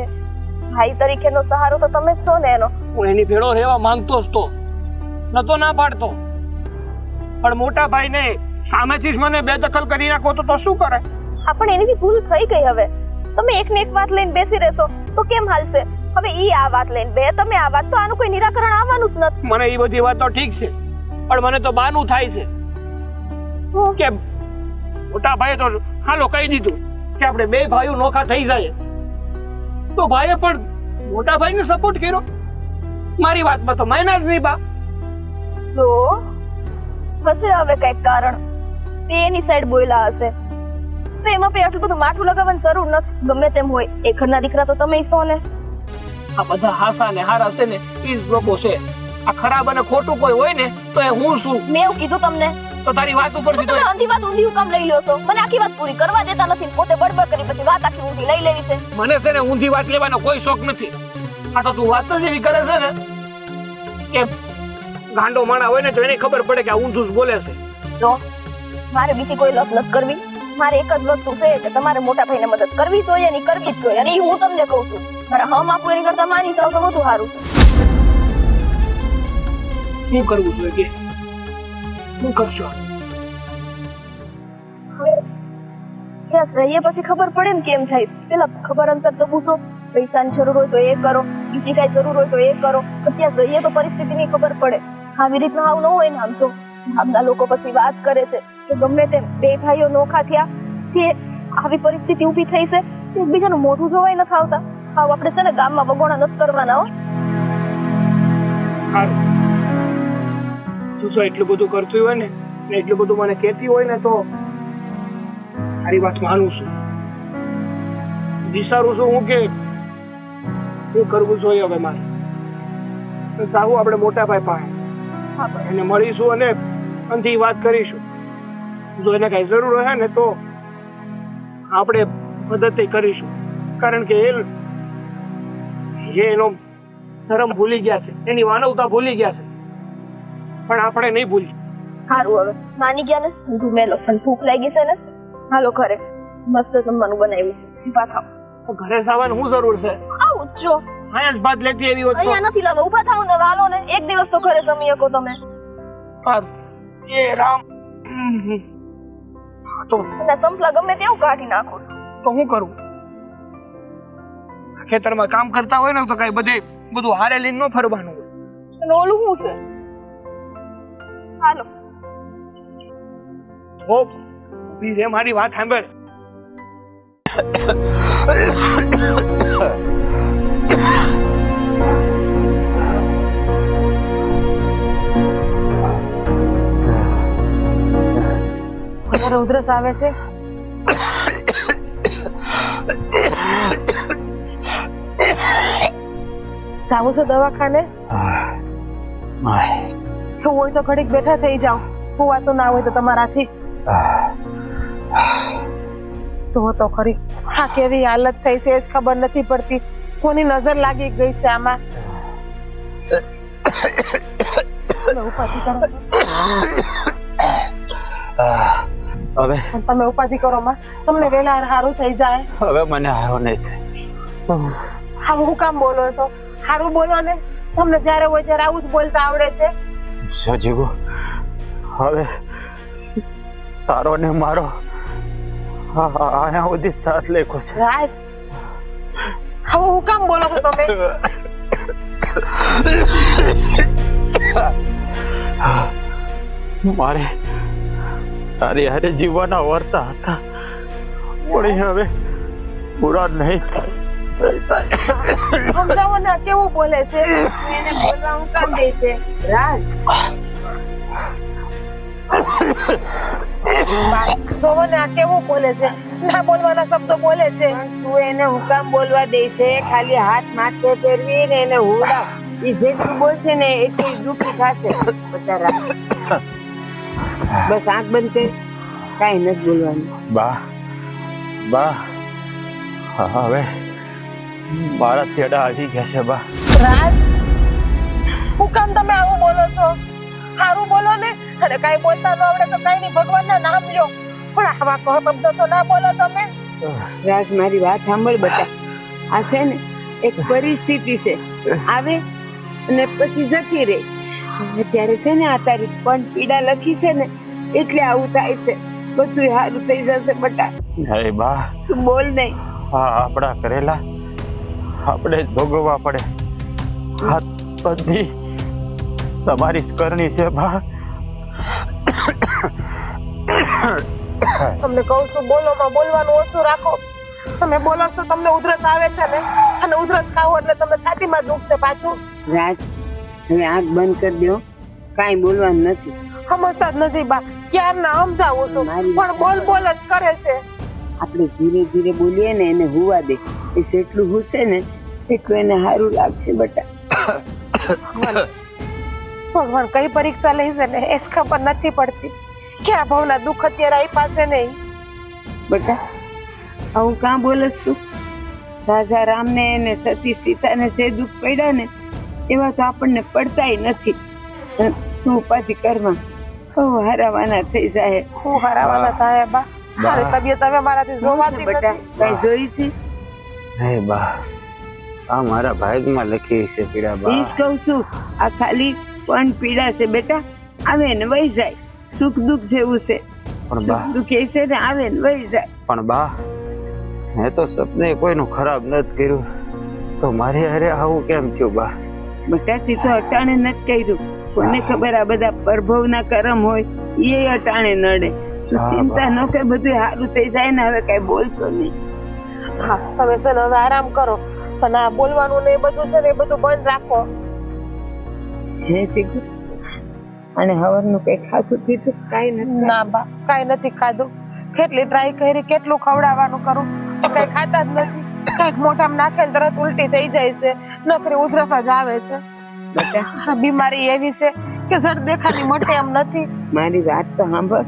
ભાઈ તરીકેનો સહારો તો તમે જ છો ને એનો. હું એની ભેળો રહેવા માંગતો જ તો નતો ના પાડતો, પણ મોટા ભાઈને સામેથી જ મને બેદખલ કરી નાખો તો શું કરે? પણ એની ભૂલ થઈ ગઈ. હવે તમે એક ને એક વાત લઈને બેસી રહેશો તો કેમ હાલશે? હવે ઈ આ વાત લઈને બે, તમે આ વાત, તો આનું કોઈ નિરાકરણ આવવાનું જ નથી. મને એ બધી વાત તો ઠીક છે, પણ મને તો બાનું થાય છે કે મોટા ભાઈએ તો હાલો કહી દીધું કે આપણે બે ભાઈઓ નોખા થઈ જાય, તો ભાઈએ પણ મોટા ભાઈને સપોર્ટ કર્યો. મારી વાતમાં તો માયના જ નહીં બા. તો હશે હવે કઈક કારણ, તે એની સાઈડ બોલ્યા હશે, તો એમાં પછી આટલું બધું માથું લગાવવાની જરૂર નથી. ગમે તેમ હોય એ ઘરના દીકરા તો તમે છો ને. આ બધા હાસા ને હારા છે ને એ જ લોકો છે. આ ખરાબ અને ખોટું કોઈ હોય ને તો એ હું છું. મેં એવું કીધું તમને? તો તારી વાત ઉપરથી તો તમે ઊંધી વાત ઊંધી કામ લઈ લ્યો છો? મને આખી વાત પૂરી કરવા દેતા નથી, પોતે બડબડ કરી પછી વાત આખી ઊંધી લઈ લેવી છે. મને છે ને ઊંધી વાત લેવાનો કોઈ શોખ નથી. આ તો તું વાત જ એવી કરે છે ને કે ગાંડો માણા હોય ને તો એને ખબર પડે કે આ ઊંધું જ બોલે છે. જો મારે બીજી કોઈ લત નથી કરવી, મારે એક જ વસ્તુ છે કે તમારે મોટા ભાઈને મદદ કરવી જોઈએ ને કરવી જ જોઈએ. અને ઈ હું તમને કહું છું, મારા હમ આપું એની કરતા માની જાવ તો વધુ સારું છે. શું કરવું જોઈએ કે શું કરશો? ત્યાં જઈએ પછી ખબર પડે ને કેમ થાય. પેલા ખબર અંતર તો પૂછો, પૈસાની જરૂર હોય તો એ કરો, બીજી કઈ જરૂર હોય તો એ કરો. તો ત્યાં જઈએ તો પરિસ્થિતિની ખબર પડે. આવી રીતના આવું ન હોય ને. આમ તો ગામના લોકો પછી વાત કરે છે કે ગમે તેમ બે ભાઈઓ નોખા થયા તે આવી પરિસ્થિતિ ઊભી થઈ છે, એકબીજાનું મોઢું જોવાય નથી આવતા. હા આપણે છે ને ગામમાં વગોણા નથી કરવાના. હો તું જો એટલું બધું કરતું હોય ને એટલું બધું મને કહેતી હોય ને તો મારી વાત માનું છું. વિચારું છું હું કે શું કરવું જોઈએ હવે મારે. સારું આપણે મોટા ભાઈ પાસે એને મળીશું અને અંથી વાત કરીશું. જો એને કઈ જરૂર હોય ને તો આપણે મદદ કરીશું, કારણ કે એ એનો ધર્મ ભૂલી ગયા છે, એની માનવતા ભૂલી ગયા છે, પણ આપણે નહીં ભૂલી. સારું હવે માની ગયા ને, ઊંધું મેલો. પણ ભૂખ લાગી છે ને, હાલો ઘરે મસ્ત જમવાનું બનાવ્યું છે, ઉભા થાવ. ઘરે જવાની શું જરૂર છે? આવું જો અહીંયા જ ભાત લેતી એવી હોત તો. અહીંયા નથી લાવવા, ઉભા થાવ ને હાલો ને. એક દિવસ તો ઘરે જમી શકો તમે. એ રામ તો અને સંપલા ગમે તેવું કાઢી નાખો છો. તો હું કરું? ખેતરમાં કામ કરતા હોય ને તો કઈ બધું હારે લઈને ન ફરવાનું હોય. અને ઓલું શું છે? હાલો ઓ બીજે મારી વાત સાંભળ. વધારે ઉધરસ આવે છે? જાવું છે દવાખાને? એવું હોય તો ઘડીક બેઠા થઈ જાઓ. હોવાતું ના હોય તો તમારાથી. જુઓ તો ખરી આ કેવી હાલત થઈ છે જ ખબર નથી પડતી. કોની નજર લાગી ગઈ છે આમાં? તમે ઉપાધિ કરો. હવે તમે ઉપાધિ કરો માં, તમને વેલા હારું થઈ જાય. હવે મને હારો નહીં થાય. હા હું કામ બોલો છો? હારું બોલો ને. તમને જ્યારે હોય ત્યારે આવું જ બોલતા આવડે છે. સજીગો હવે તારો ને મારો આયા સુધી સાથ લેખો છે. રાજ હવે હું કામ બોલો છો તમે? મારે તારી હારે જીવવાના વર્તા હતા પણ હવે પૂરા નહીં થાય. સમજાવો ને કેવું બોલે છે? એને બોલવા હું કામ દે છે? રાજ જોવો ને આ કેવું બોલે છે? ના બોલવાના શબ્દો બોલે છે. તું એને હુકામ બોલવા દે છે? ખાલી હાથ માથે ફેરવી ને એને હુડાવ. ઈ જેટલું બોલશે ને એટલી દુઃખી થશે. બચારા બસ આંખ બંધ કર, કાંઈ નથી બોલવાનું. બા હવે મારા તેડા આવી ગયા છે બા. રાજ હું કામ તમે આવું બોલો છો? સારું બોલો ને. અને કાંઈ બોલતા ન આવડે તો કાંઈ નહીં, ભગવાનના નામ લ્યો. પણ આવા કહો શબ્દો તો ના બોલો તમે. રાજ મારી વાત સાંભળ બેટા. આ છે ને એક પરિસ્થિતિ છે, આવે અને પછી જતી રહે. અત્યારે છે ને આ તારી પણ પીડા લખી છે ને એટલે આવું થાય છે. બધું સારું થઈ જશે બેટા. અરે બા તું બોલ નહીં. હા આપણા કરેલા આપણે જ ભોગવવા પડે. હાથ બધી તમારી જ કરણી છે બા. તમને કહું છું બોલોમાં બોલવાનું ઓછું રાખો. તમે બોલો તો તમને ઉધરસ આવે છે ને, અને ઉધરસ ખાવો એટલે તમને છાતીમાં દુખ છે પાછું. રાજ હવે આંખ બંધ કરી દો, કાંઈ બોલવાનું નથી. સમજતા જ નથી બા. ક્યારના સમજાવું છું પણ બોલ જ કરે છે. આપણે ધીરે ધીરે બોલીએ ને એને હુવા દે. એ જેટલું હુશે ને એટલું એને સારું લાગશે બેટા. ભગવાન કઈ પરીક્ષા લે છે ને એ જ ખબર નથી પડતી. ક્યાં ભાવના દુઃખ અત્યારે આવી પાસે નહીં. બેટા આવું કાં બોલસ તું? રાજા રામને અને સતી સીતાને જે દુઃખ પડ્યા ને એવા તો આપણને પડતાય નથી. અને તું ઉપાધિ કરમાં કહું હારાવાના થઈ જાય. હું હરાવાના થાય બા. મારી તબિયત હવે મારાથી જોવાતી બેટા નથી. કઈ જોઈ છે? હે બા આ મારા ભાગમાં લખી છે પીડા બા. એ જ કહું છું, આ ખાલી પણ પીડા છે બેટા. આવે ને વહી જાય. સુખ દુઃખ જેવું છે. પણ સુખ બા દુઃખ એ છે ને આવે ને વહી જાય. પણ બા મેં તો સપને કોઈનું ખરાબ નથી કર્યું તો મારી હારે આવું કેમ થયું બા? બટાથી તો અટાણે નથી કર્યું. કોને ખબર આ બધા પ્રભવના કરમ હોય એ અટાણે નડે. તું ચિંતા ન કર, બધું સારું થઈ જાય ને. હવે કઈ બોલતો નહીં. હા તમે છે ને હવે આરામ કરો. પણ આ બોલવાનું ને એ બધું છે ને એ બધું બંધ રાખો. હે શીખું અને હવરનું કઈ ખાતું પીતું કાંઈ નથી? ના બા કાંઈ નથી ખાધું. કેટલી ટ્રાય કરી, કેટલું ખવડાવવાનું કરું તો કઈ ખાતા જ નથી. કઈક મોઢામાં નાખે ને તરત ઉલટી થઈ જાય છે. નકરી ઉધરસ જ આવે છે. બેટા બીમારી એવી છે કે જડ દેખાની મટે એમ નથી. મારી વાત તો સાંભળ.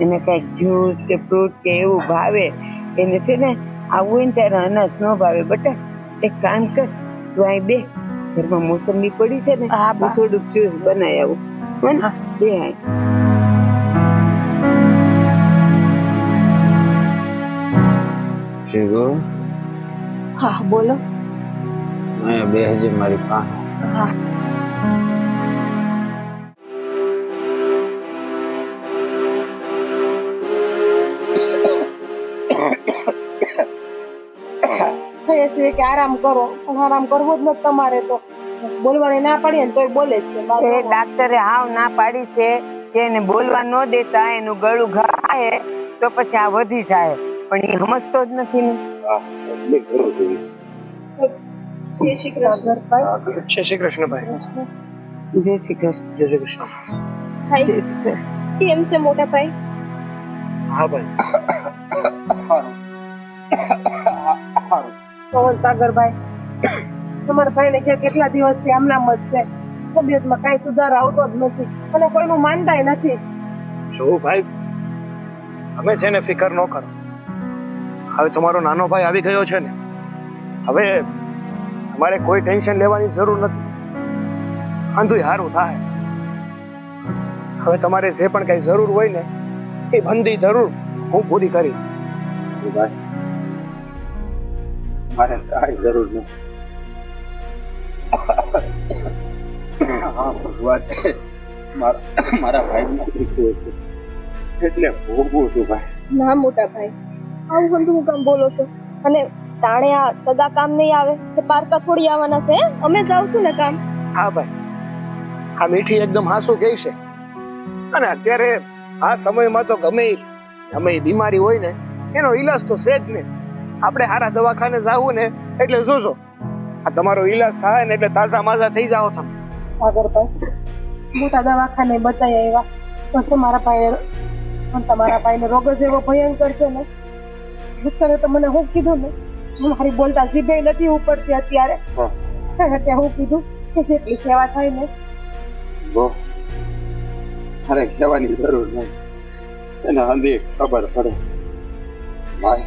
એને કઈક જ્યુસ કે ફ્રૂટ કે એવું ભાવે. એને છે ને આવું હોય ને ત્યારે અનાજ ન ભાવે. બેટા એક કામ કર, તું અહીં બે, ઘરમાં મોસંબી પડી છે ને, હા બા. હું થોડુંક જ્યુસ બનાવી આવું. હો ને? બે આય. શીગો હા બોલો. અહીંયા બેસજે મારી પાસે. છે કે આરામ કરો, પણ આરામ કરવો જ નથી તમારે તો. બોલવાની ના પાડીએ ને તોય બોલે જ છે. એ ડાક્ટરે હાવ ના પાડી છે કે એને બોલવા ન દેતા, એનું ગળું ઘાય તો પછી આ વધી જાય, પણ એ સમજતો જ નથી ને. જય શ્રી કૃષ્ણ. જય શ્રી કૃષ્ણ ભાઈ. જય શ્રી કૃષ્ણ. જય શ્રી કૃષ્ણ. ભાઈ જય શ્રી કૃષ્ણ. કેમ છે મોટા ભાઈ? હા ભાઈ. સોહન સાગરભાઈ, તમારા ભાઈને કે કેટલા દિવસથી આમના મત છે, તબિયતમાં કાંઈ સુધારો આવતો જ નથી અને કોઈનું માનતાય નથી. જો ભાઈ, અમે છે ને ફિકર ન કરો. હવે તમારો નાનો ભાઈ આવી ગયો છે ને, હવે તમારે કોઈ ટેન્શન લેવાની જરૂર નથી. આંધું સારું થાય. હવે તમારે જે પણ કઈ જરૂર હોય ને એ બંધી જરૂર હું પૂરી કરી. ભાઈ મારે કાંઈ જરૂર નથી. હા ભગવાન મારા ભાઈ દીકરો છે એટલે ભોગવું છું ભાઈ. ના મોટા ભાઈ, આવું બધું હું કામ બોલો છો? અને તાણે આ સગા કામ નહીં આવે કે પારકા થોડી આવવાના છે? અમે જ આવશું ને કામ. હા ભાઈ, આ મીઠી એકદમ હાસુ કહે છે. અને અત્યારે આ સમયમાં તો ગમે એ બીમારી હોય ને એનો ઈલાજ તો છે જ ને. આપણે સારા દવાખાને જાવું ને એટલે જોજો આ તમારો ઈલાજ થાય ને એટલે તાજા માજા થઈ જાઓ તમે. સાગરભાઈ, મોટા દવાખાને બતાવી આવ્યા પણ તમારા ભાઈને રોગ જ એવો ભયંકર છે ને. ડોક્ટરે તો મને શું કીધું ને, મારી બોલતા જીભે નથી ઉપડતી અત્યારે. ત્યાં હું કીધું કે જેટલી સેવા થાય ને. મારે કહેવાની જરૂર નહીં, એને હંધી ખબર પડે છે. ભાઈ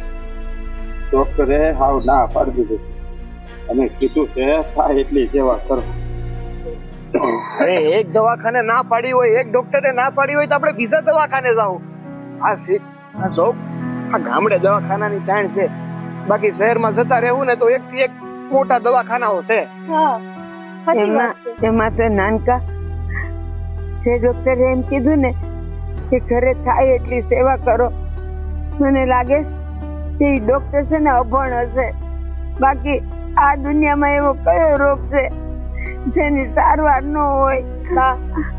ડોક્ટરે હાવ ના પાડી દીધું છે. અમે કીધું કે થાય એટલી સેવા કરો. અરે એક દવાખાને ના પાડી હોય, એક ડોક્ટરે ના પાડી હોય તો આપણે બીજા દવાખાને જાવ. આ ગામડે દવાખાનાની તાણ છે, બાકી શહેરમાં જતા રહેવું ને તો એક થી એક મોટા દવાખાનાઓ છે. હા સાચી વાત છે. એમાં તો નાનકા છે ડોક્ટરે એમ કીધું ને કે ઘરે થાય એટલી સેવા કરો. મને લાગે છે કે ડોક્ટર છે ને અભણ હશે, બાકી આ દુનિયામાં એવો કયો રોગ છે જેની સારવાર ન હોય.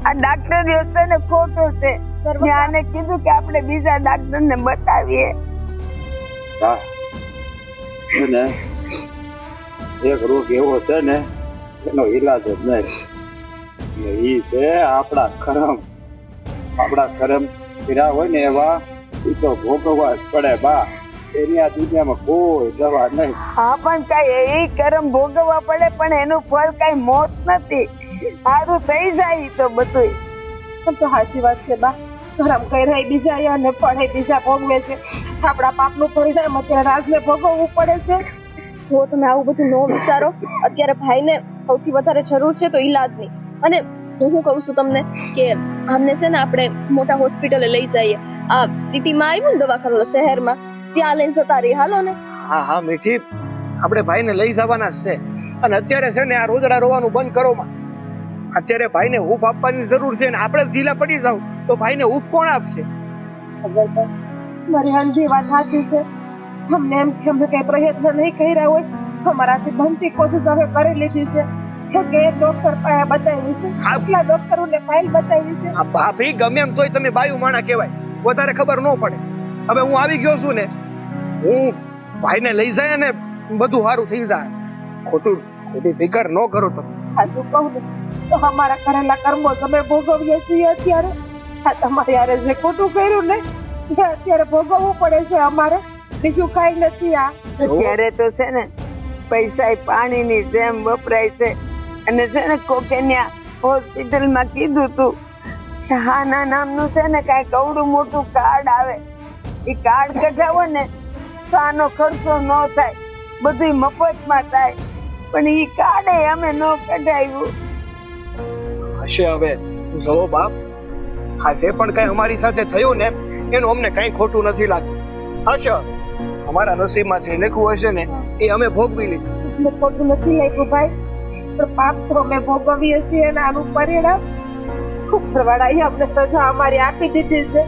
આ ડાક્ટર છે ને ખોટો છે. મેં આને કીધું કે આપણે બીજા ડાક્ટરને બતાવીએ. એક રોગ એવો છે ને એનો ઈલાજ જ નહીં. ઈ છે આપણા કરમ કર્યા હોય ને એવા ઈ તો ભોગવવા જ પડે બા. એની આ દુનિયામાં કોઈ દવા નહીં. હા પણ કઈ એ કરમ ભોગવવા પડે, પણ એનું ફળ કઈ મોત નથી. સારું થઈ જાય તો બધું. તો સાચી વાત છે બા, કરમ કર્યા બીજા અને ફળ બીજા ભોગવે છે. આપણા પાપનું પરિણામ અત્યારે રાજને ભોગવવું પડે છે. જો તમે આવું બધું ન વિચારો. અત્યારે ભાઈને સૌથી વધારે જરૂર છે તો ઈલાજની. અને હું શું કહું છું તમને કે આમને છે ને આપણે મોટા હોસ્પિટલે લઈ જઈએ. આ સિટીમાં આવ્યું ને દવાખાનું શહેરમાં, ત્યાં લઈને જતા રહી. હાલો ને. હા મીઠી, આપણે ભાઈને લઈ જવાના જ છે. અને અત્યારે છે ને આ રોજડા રોવાનું બંધ કરો માં. અત્યારે ભાઈને હૂફ આપવાની જરૂર છે ને આપણે ઢીલા પડી જાવ તો ભાઈને હૂફ કોણ આપશે? મારી હંધી વાત સાચી છે. અમને એમ કે અમે કઈ પ્રયત્ન નહીં કર્યા હોય, અમારાથી બનતી કોશિશ હવે કરી લીધી છે કે ડોક્ટર પાસે બતાવી છે. આટલા ડોક્ટરોને ફાઇલ બતાવી છે. ભાભી ગમે એમ તોય તમે બાયું માણા કહેવાય, વધારે ખબર ન પડે. હવે હું આવી ગયો છું ને, હું ભાઈને લઈ જાય ને બધું સારું થઈ જાય. ખોટી ફિકર ન કરો તમે. સાચું કહું ને તો અમારા કરેલા કર્મો તમે ભોગવીએ છીએ અત્યારે. આ તમારે યારે જે ખોટું કર્યું ને એ અત્યારે ભોગવવું પડે છે અમારે, બીજું કઈ નથી. આ અત્યારે તો છે ને પૈસા પાણીની જેમ વપરાય છે. અને છે ને કોકે ત્યાં હોસ્પિટલમાં કીધું તું કે હાના નામનું છે ને કઈ કવડું મોટું કાર્ડ આવે, એ કાર્ડ કઢાવો ને તો આનો ખર્ચો ન થાય, બધું મફતમાં થાય. પણ એ કાર્ડ અમે ન કઢાવ્યું. હશે હવે જો બાપ, આ જે પણ કઈ અમારી સાથે થયું ને એનું અમને કઈ ખોટું નથી લાગતું. હશે અમારા નસીબમાં જે લખ્યું હશે ને એ અમે ભોગવી લીધું. એટલે ખોટું નથી લાગ્યું ભાઈ, પણ પાપ તો અમે ભોગવીએ છીએ અને આનું પરિણામ ઉપરવાળાએ અમને સજા અમારી આપી દીધી છે.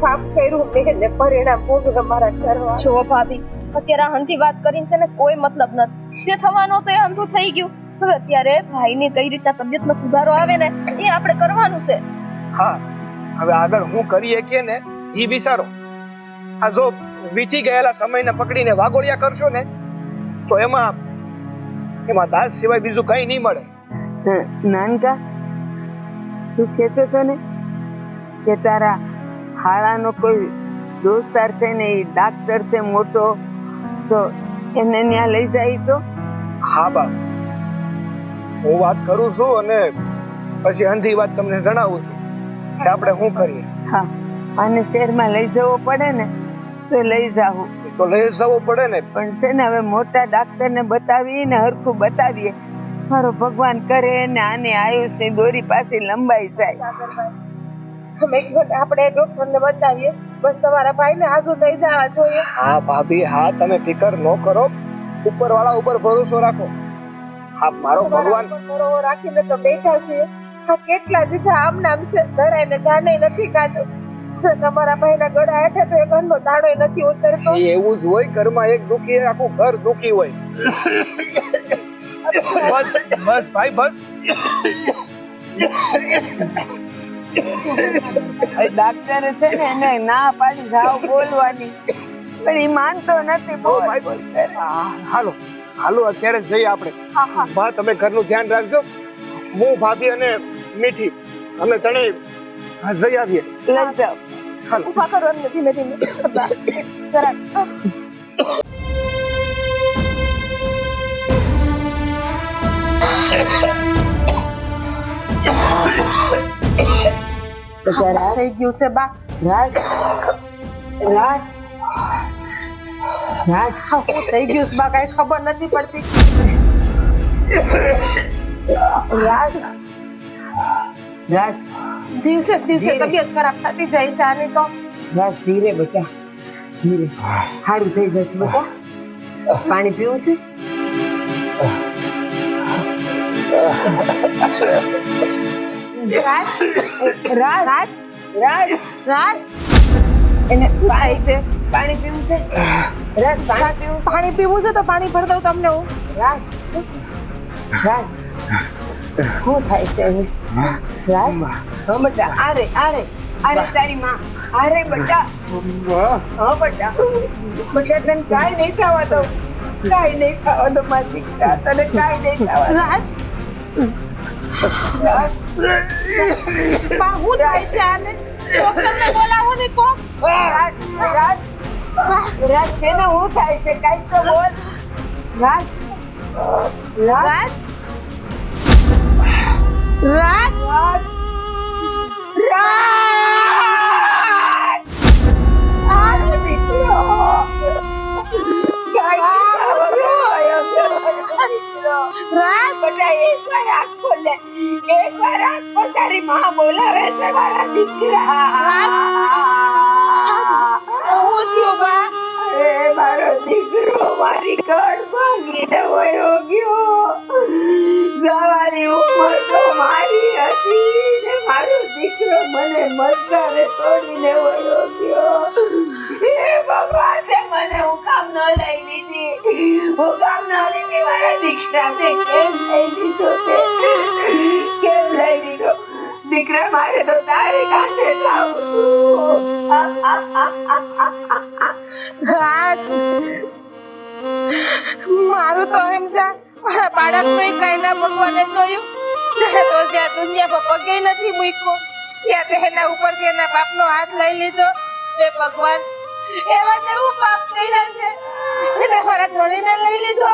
પાપ કર્યું મેં ને પરિણામ ભોગવે અમારા ઘરવાળા. જો ભાભી, અત્યારે આ હંધી વાત કરીને છે ને કોઈ મતલબ નથી. જે થવાનું હતું એ હંધું થઈ ગયું. હવે અત્યારે ભાઈની કઈ રીતના તબિયતમાં સુધારો આવે ને એ આપણે કરવાનું છે. હા, હવે આગળ હું કરી શકીએ ને એ વિચારો. આ જો વીતી ગયેલા સમયને પકડીને વાગોળિયા કરશો ને તો એમાં દાસ સિવાય બીજું કઈ નહીં મળે. નાનકા, તું કહેતો હતો ને કે તારા હાળાનો કોઈ દોસ્તાર છે ને એ ડાક્ટર છે મોટો, તો એને ત્યાં લઈ જાય તો? હા બા, હું વાત કરું છું અને પછી અંધી વાત તમને જણાવું છું કે આપણે શું કરીએ. હા, અને શહેરમાં લઈ જવો પડે ને તો લઈ જાવું. તો લઈ જવું પડે ને, પણ છે ને હવે મોટા ડાક્ટરને બતાવીને હરખું બતાવીએ. મારો ભગવાન કરે ને આને આયુષની દોરી પાછી લંબાઈ જાય. આપણે ડોક્ટરને બતાવીએ. બસ તમારા ભાઈને આગળ થઈ જવા જોઈએ. હા ભાભી, હા તમે ફિકર ન કરો, ઉપરવાળા ઉપર ભરોસો રાખો. હા, મારો ભગવાન ભરોસો રાખીને તો બેઠા છીએ. આ કેટલા દીધા આમ નામ છે, ધરાઈને જાણે નથી કાઢો. તમારા ભાઈના ગળા હેઠે તો એ ઘરનો દાડો નથી ઉતરતો. એ એવું જ હોય, ઘરમાં એક દુખી આખું ઘર દુખી હોય. બસ બસ ભાઈ, બસ. ડાક્ટરે છે ને એને ના પાડી જાવ બોલવાની, પણ એ માનતો નથી. હાલો હાલો, અત્યારે જ જઈએ આપણે. બા, તમે ઘરનું ધ્યાન રાખજો. હું, ભાભી અને મીઠી અમે ત્રણેય જઈ આવીએ. લઈ જાઓ. હાલો. ઉભા કરો એમને ધીમે ધીમે. સરસ. થઈ ગયું છે બા. રાજ, રાજ, રાજ, શું થઈ ગયું છે બા, કઈ ખબર નથી પડતી. રાજ, રાજ, દિવસે દિવસે તબિયત ખરાબ થતી જાય છે આની તો. રાજ, ધીરે બેટા, ધીરે. સારું થઈ જશે બેટા. પાણી પીવું છે? રાજ, રાજ, રાજ, રાજ, રાજ, એને પાણી છે, પાણી પીવું છે? રાજ, પાણી પીવું છે? પાણી પીવું છે તો પાણી ભર દઉં તમને હું. રાજ, રાજ, શું થાય છે હવે? રાજ, હા બેટા, આરે, આરે, આરે તારી માં, આરે બેટા, હા બેટા, બેટા તને કાંઈ નહીં ખાવા દઉં, કાંઈ નહીં ખાવા દઉં મારી દીકરા, તને કાંઈ નહીં ખાવા દઉં. રાજ, રાજ, બા હું થાય છે આને? ડોક્ટરને બોલાવો ને કોક. રાજ, રાજ, રાજ, તેને શું થાય છે? કાંઈક તો બોલ. રાજ, રાજ, રાજ, રાજ, રાજ, આરે દીકરો, કાંઈ રાજ, બધા એકવાર આંખ ખોલે, એકવાર આંખ ખોલ, તારી માં બોલાવે છે મારા દીકરા. હું થયું બા? એ મારો દીકરો મારી કળ ભાંગીને વયો ગયો. સવારી ઉંમર તો મારી હતી ને મારો દીકરો મને મસ્કારે તોડીને વયો ગયો. હે ભગવાને મને હું કામ ન લઈ લીધી, હું કામ ન લીધી મારા દીકરાને કેમ લઈ લીધો તે? કેમ લઈ લીધો? દીકરા મારે તો તારે કાંઠે લાવું. રાજ, મારું તો એમ છે મારા બાળકનું કઈ ના ભગવાને જોયું. જ્યારે તો જ્યાં દુનિયા પર પગે નથી મૂક્યો ત્યાં તેના ઉપર તેના બાપનો હાથ લઈ લીધો. હે ભગવાન, એવા કેવું પાપ કર્યા છે એને મારા ધણીને લઈ લીધો.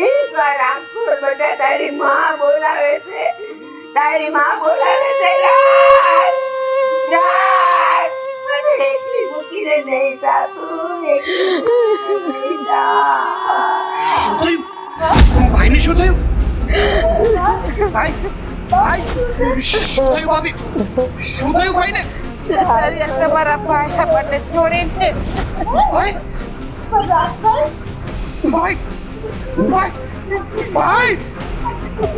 એકવાર આંખો બધા તારી માં બોલાવે છે, તારી માં બોલાવે છે. રાજ, રાજ, મને એકલી મૂકીને નહીં જાતું, એકલી મૂકીને નહીં જા. ભાઈને શું થયું? ભાઈ, ભાઈ, શું થયું ભાભી? શું થયું ભાઈને? તમારા ભાઈ આપણને છોડીને ભાઈ, ભાઈ, ભાઈ, ભાઈ, તમને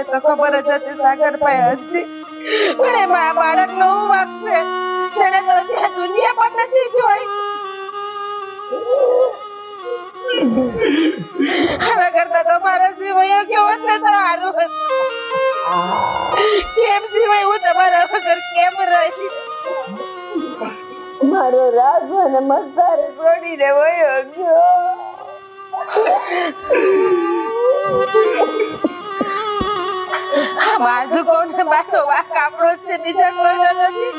તો ખબર જ હતી સાગરભાઈ હતી પણ એમાં આ બાળક નો વાંક છે જેને તો ત્યાં દુનિયા પણ નથી જોઈ આના કરતા તમારા સિવાય કેવો છે સારું કેમ સિવાય હું તમારા વગર કેમ રહી મારો રાજ મને મસ્તારે છોડીને વયો ગયો. બાજુ કોને બાજુ વાક આપણો છે બીજા કોઈનો નથી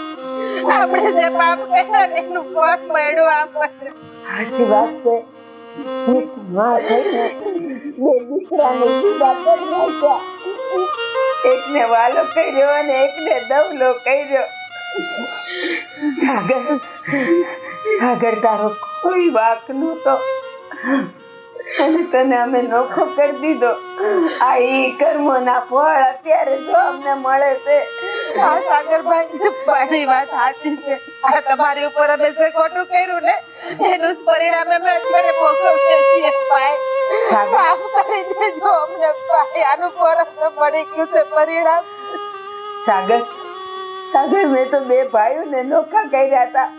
આપણે જે પાપ કર્યા ને એનું ફળ મળ્યું આપણને સાચી વાત છે. એક માં થઈને બે દીકરાને જુદા કરી નાખ્યા. એકને વાલો કર્યો અને એકને દવલો કર્યો. સાગર તારો કોઈ વાંક નહોતો અને તને અમે નોખો કરી દીધો. આ ઈ કર્મોના ફળ અત્યારે જો અમને મળે છે. આ સાગરભાઈ મારી વાત સાચી છે આ તમારી ઉપર અમે જે ખોટું કર્યું ને એનું જ પરિણામ અમે અત્યારે ભોગવીએ છીએ ભાઈ માફ કરી દેજો અમને ભાઈ આનું પરત પડી ગયું છે પરિણામ. સાગર મેં તો બે ભાઈઓને નોખા કર્યા હતા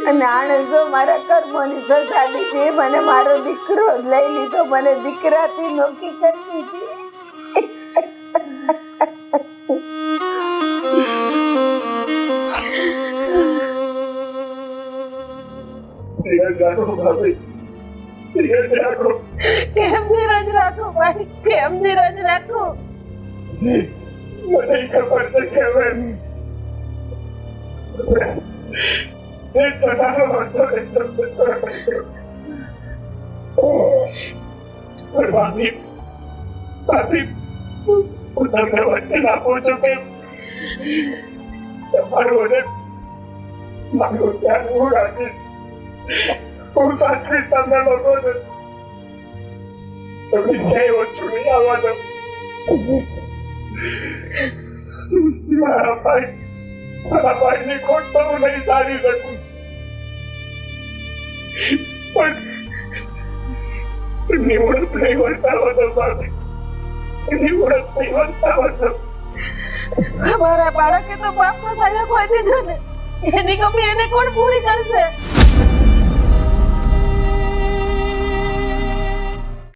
અને આણે જો મારા કર્મોની સજા દીધી. મને મારો દીકરો લઈ લીધો, મને દીકરાથી નોખી કરી દીધી. કેમ ધીરજ રાખો ભાઈ કેમ ધીરજ રાખો મને ખબર છે કે હવે જે ચડાનો હતો એ ભાભી હું તમને વચન આપું છું કે તમારું અને મારું ધ્યાન હું રાખીશ. હું સાચવીશ તમને લોકોને. તમે ક્યાંય ઓછું નહીં આવવા દો. મારા ભાઈની ખોટ તો હું નહીં સારી શકું પણ નિવડત નહીં વર્તાવો તો ભાભી નિવડત નહીં વર્તાવો તો. મારા બાળકે તો પાપનો સજા કોઈ દીધો ને એની કમી એને કોણ પૂરી કરશે